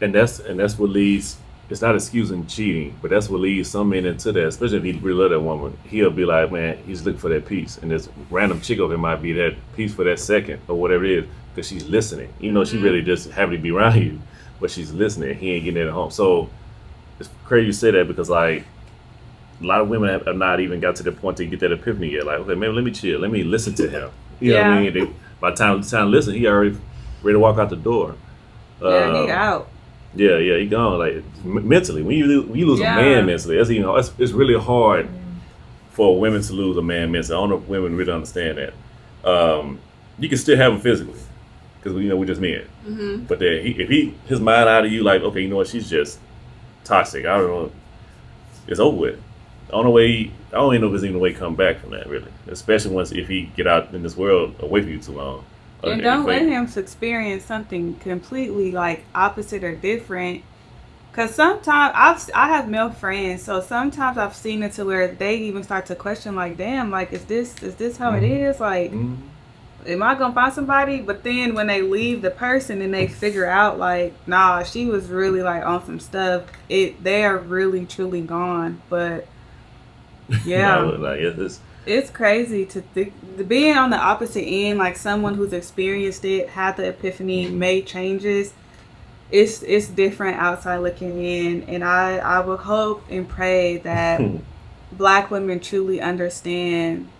And that's what leads. It's not excusing cheating, but that's what leads some men into that. Especially if he really love that woman, he'll be like, man, he's looking for that peace, and this random chick over here might be that peace for that second or whatever it is, because she's listening. You know, she really just happy to be around you, but she's listening. He ain't getting it at home. So it's crazy you say that, because like a lot of women have not even got to the point to get that epiphany yet. Like, okay, man, let me chill. Let me listen to him. You know what I mean? By the time to listen, he already ready to walk out the door. He out. Yeah, he gone. Like mentally, when you lose a man mentally, that's even it's really hard for women to lose a man mentally. I don't know if women really understand that. You can still have him physically, because we're just men. But if his mind out of you, like, okay, you know what, she's just toxic. I don't know. It's over with. I don't even know if there's even a way to come back from that, really. Especially if he get out in this world away from you too long. And don't let him experience something completely like opposite or different. Because sometimes I have male friends, so sometimes I've seen it to where they even start to question, like, damn, like, is this how it is? Like, am I gonna find somebody? But then when they leave the person and they figure out, like, nah, she was really like on some stuff, they are really truly gone. But yeah. It's crazy to think, being on the opposite end, like someone who's experienced it, had the epiphany, made changes. It's different outside looking in, and I would hope and pray that Black women truly understand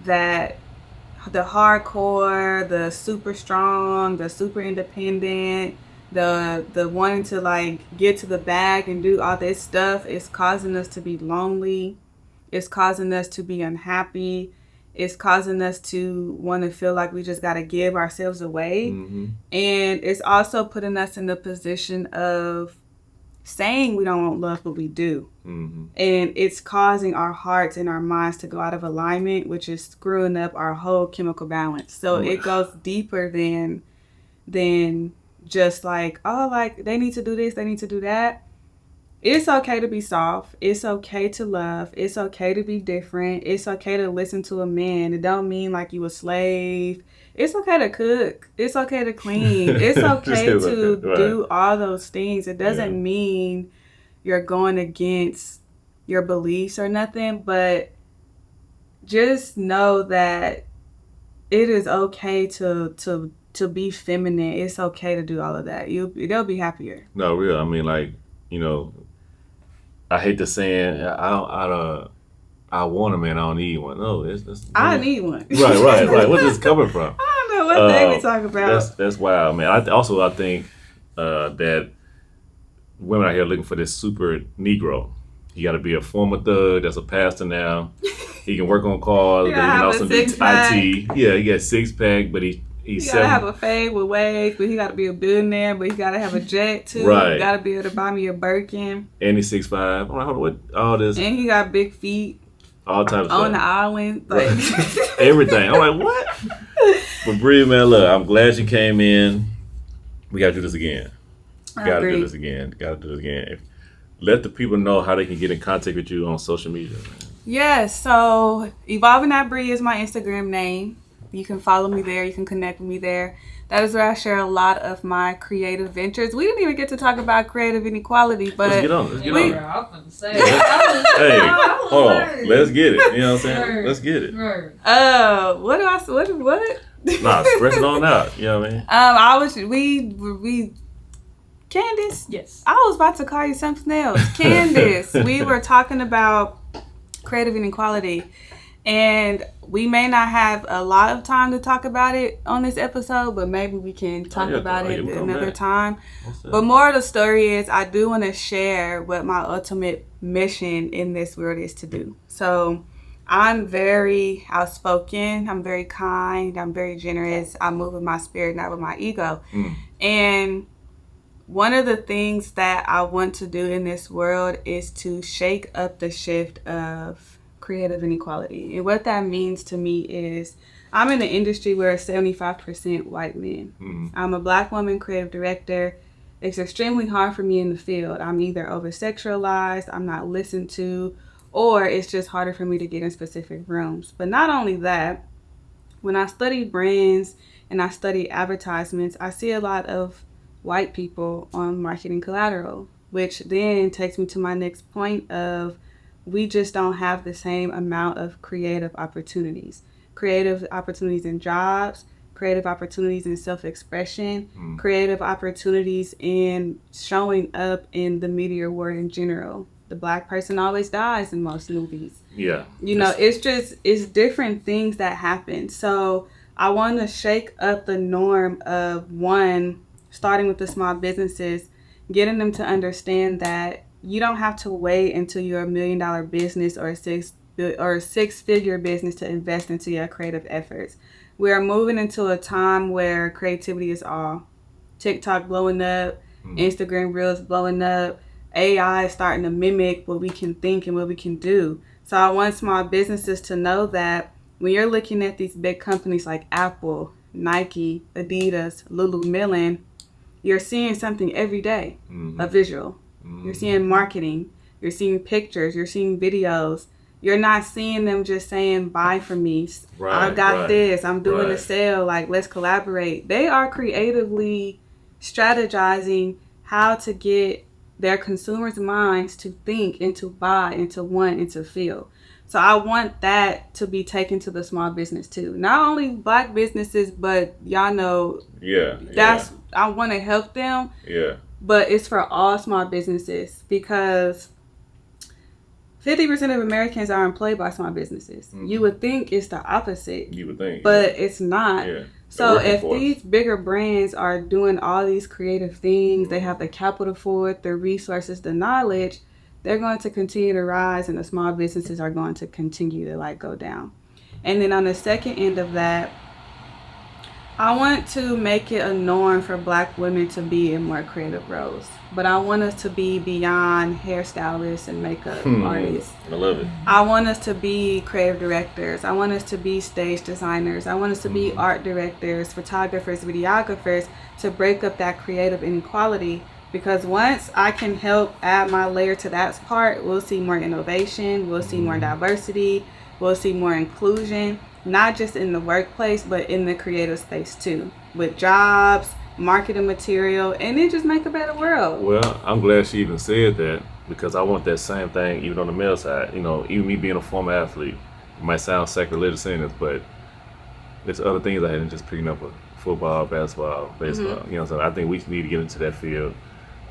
that the hardcore, the super strong, the super independent, the wanting to like get to the bag and do all this stuff is causing us to be lonely. It's causing us to be unhappy. It's causing us to want to feel like we just got to give ourselves away. And it's also putting us in the position of saying we don't love, but we do. And it's causing our hearts and our minds to go out of alignment, which is screwing up our whole chemical balance. So it goes deeper than just like, oh, like they need to do this, they need to do that. It's okay to be soft. It's okay to love. It's okay to be different. It's okay to listen to a man. It don't mean like you a slave. It's okay to cook. It's okay to clean. It's okay to do all those things. It doesn't mean you're going against your beliefs or nothing, but just know that it is okay to be feminine. It's okay to do all of that. They'll be happier. No, real. I mean, like, I hate the saying, I want a man, I don't need one. No, I need one. Right. Where's this coming from? I don't know what they be talking about. That's wild, man. I think that women out here looking for this super Negro. You got to be a former thug that's a pastor now. He can work on cars. He can also do IT. Yeah, he got 6-pack, but he He gotta have a fade with waves, but he gotta be a billionaire, but he gotta have a jet too. Right. You gotta be able to buy me a Birkin. And he's 6'5". I'm like, what? All this. And he got big feet. All types of stuff. On the island. Like. Everything. I'm like, what? But Bri, man, look, I'm glad you came in. We gotta do this again. Gotta do this again. Let the people know how they can get in contact with you on social media. Yes, so Evolving at Bri is my Instagram name. You can follow me there. You can connect with me there. That is where I share a lot of my creative ventures. We didn't even get to talk about creative inequality, but let's get on. Hey, hold on. Let's get it. You know what I'm saying? Let's get it. What do I? What? Nah, express it on out. You know what I mean? We. Candace? Yes. I was about to call you something else. Candace, we were talking about creative inequality, and we may not have a lot of time to talk about it on this episode, but maybe we can talk about it another time. But more of the story is I do want to share what my ultimate mission in this world is to do. So I'm very outspoken. I'm very kind. I'm very generous. I move with my spirit, not with my ego. And one of the things that I want to do in this world is to shake up the shift of creative inequality. And what that means to me is I'm in an industry where it's 75% white men. I'm a Black woman creative director. It's extremely hard for me in the field. I'm either over-sexualized, I'm not listened to, or it's just harder for me to get in specific rooms. But not only that, when I study brands and I study advertisements, I see a lot of white people on marketing collateral, which then takes me to my next point of we just don't have the same amount of creative opportunities in jobs, creative opportunities in self-expression, creative opportunities in showing up in the media world in general. The Black person always dies in most movies. Yeah. You know, it's different things that happen. So I want to shake up the norm of one, starting with the small businesses, getting them to understand that you don't have to wait until you're $1 million business or a six-figure business to invest into your creative efforts. We are moving into a time where creativity is all. TikTok blowing up, Instagram Reels blowing up, AI is starting to mimic what we can think and what we can do. So I want small businesses to know that when you're looking at these big companies like Apple, Nike, Adidas, Lululemon, you're seeing something every day, a visual. You're seeing marketing. You're seeing pictures. You're seeing videos. You're not seeing them just saying, buy from me. I've got this. I'm doing a sale. Like, let's collaborate. They are creatively strategizing how to get their consumers' minds to think and to buy and to want and to feel. So I want that to be taken to the small business too. Not only Black businesses, but y'all know. I want to help them. But it's for all small businesses because 50% of Americans are employed by small businesses. You would think it's the opposite. You would think. But it's not. So if these bigger brands are doing all these creative things, they have the capital for it, the resources, the knowledge, they're going to continue to rise and the small businesses are going to continue to go down. And then on the second end of that, I want to make it a norm for Black women to be in more creative roles. But I want us to be beyond hairstylists and makeup artists. I love it. I want us to be creative directors. I want us to be stage designers. I want us to be art directors, photographers, videographers, to break up that creative inequality. Because once I can help add my layer to that part, we'll see more innovation, we'll see more diversity, we'll see more inclusion. Not just in the workplace, but in the creative space too, with jobs, marketing material, and it just make a better world. Well, I'm glad she even said that because I want that same thing even on the male side. You know, even me being a former athlete, it might sound sacrilegious saying this, but there's other things I had than just picking up a football, basketball, baseball. You know, so I think we need to get into that field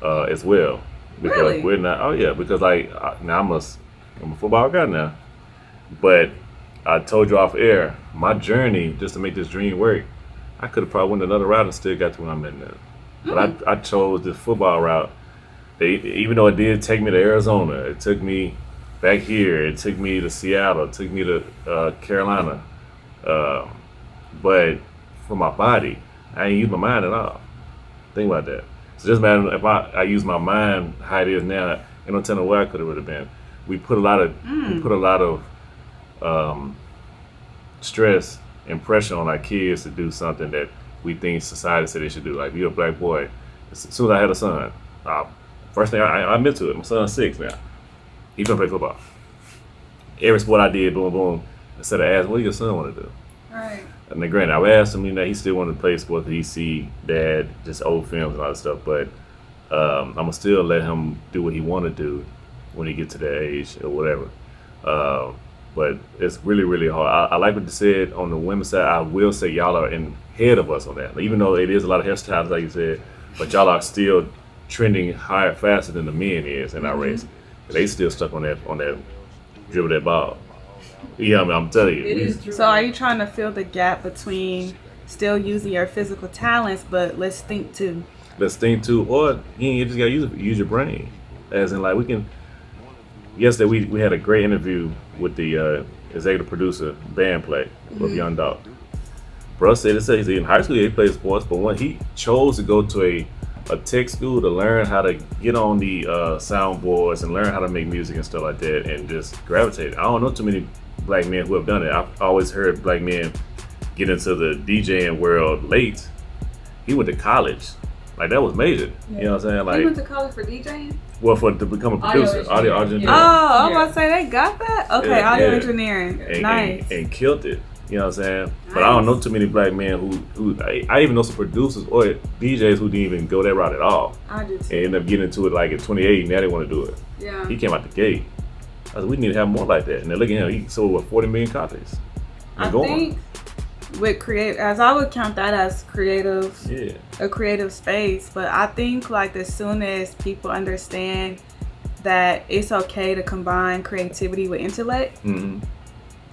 as well. Because we're not. Because now I'm a football guy now, but I told you off air, my journey just to make this dream work, I could have probably went another route and still got to where I'm at now. But I chose this football route. Even though it did take me to Arizona, it took me back here, it took me to Seattle, it took me to Carolina. But for my body. I ain't use my mind at all. Think about that. So just imagine if I use my mind how it is now, and don't tell me where I could have been. We put a lot of stress and pressure on our kids to do something that we think society said they should do. Like, if you're a black boy, as soon as I had a son, first thing I admit to it, my son's 6 now. He can play football. Every sport I did, boom, boom. Instead of asking, what do your son want to do? Right. And then granted, I asked him, he still wanted to play sports. He see dad, just old films and all that stuff. But I'm gonna still let him do what he want to do when he get to that age or whatever. But it's really, really hard. I like what you said on the women's side. I will say y'all are ahead of us on that. Even though it is a lot of hairstyles, like you said, but y'all are still trending higher, faster than the men is in our race. They still stuck on that dribble that ball. Yeah, I'm telling you. It is true. So are you trying to fill the gap between still using your physical talents, but let's think too? Or you just gotta use your brain. As in, like, we can. Yesterday we had a great interview with the executive producer, band play of Young Dog. Bro said he's in high school he played sports, but when he chose to go to a tech school to learn how to get on the soundboards and learn how to make music and stuff like that, and just gravitate. I don't know too many black men who have done it. I've always heard black men get into the DJing world late. He went to college. Like, that was major. Yeah. You know what I'm saying? Like, he went to college for DJing? Well, to become a producer, audio engineer. Oh, I'm about to say they got that? Okay, audio engineering. Nice. And killed it. You know what I'm saying? Nice. But I don't know too many black men who I even know some producers or DJs who didn't even go that route at all. I do too. And end up getting into it like at 28, now they want to do it. Yeah. He came out the gate. I said, we need to have more like that. And then look at him, he sold 40 million copies. I think with creative, as I would count that as creative, a creative space. But I think like as soon as people understand that it's okay to combine creativity with intellect,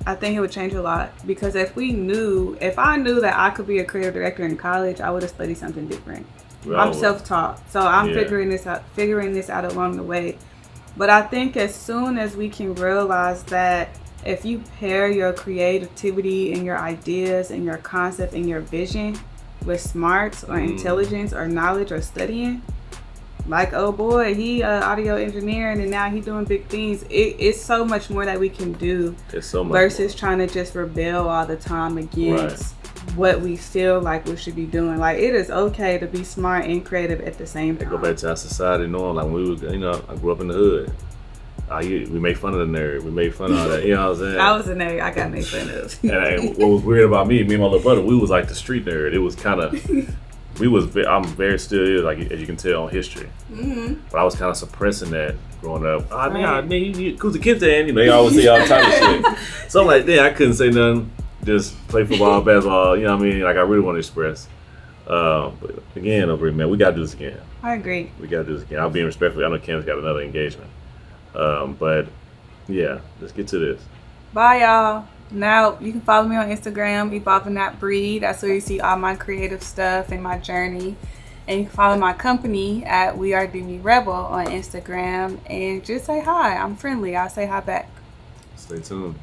I think it would change a lot. Because if I knew that I could be a creative director in college, I would have studied something different. Well, I'm self-taught, so I'm figuring this out along the way. But I think as soon as we can realize that if you pair your creativity and your ideas and your concept and your vision with smarts or intelligence or knowledge or studying, like, oh boy, he audio engineering and now he doing big things. It's so much more that we can do versus trying to just rebel all the time against what we feel like we should be doing. Like, it is okay to be smart and creative at the same time. Go back to our society norm. Like, when we was, I grew up in the hood. We made fun of the nerd. We made fun of all that. You know what I'm saying? I was a nerd. I got made fun of. And what was weird about me and my little brother, we was like the street nerd. It was kind of, I'm very still, like, as you can tell, on history. But I was kind of suppressing that growing up. Who's the kid then? They always say all type of shit. So I'm like, I couldn't say nothing. Just play football, basketball. You know what I mean? Like, I really want to express. But again, man, we got to do this again. I agree. We got to do this again. I'll be respectful. I know Cam's got another engagement. But yeah, let's get to this. Bye, y'all. Now you can follow me on Instagram, Evolving That Bri. That's where you see all my creative stuff and my journey. And you can follow my company at We Are Demi Rebel on Instagram and just say hi. I'm friendly. I'll say hi back. Stay tuned.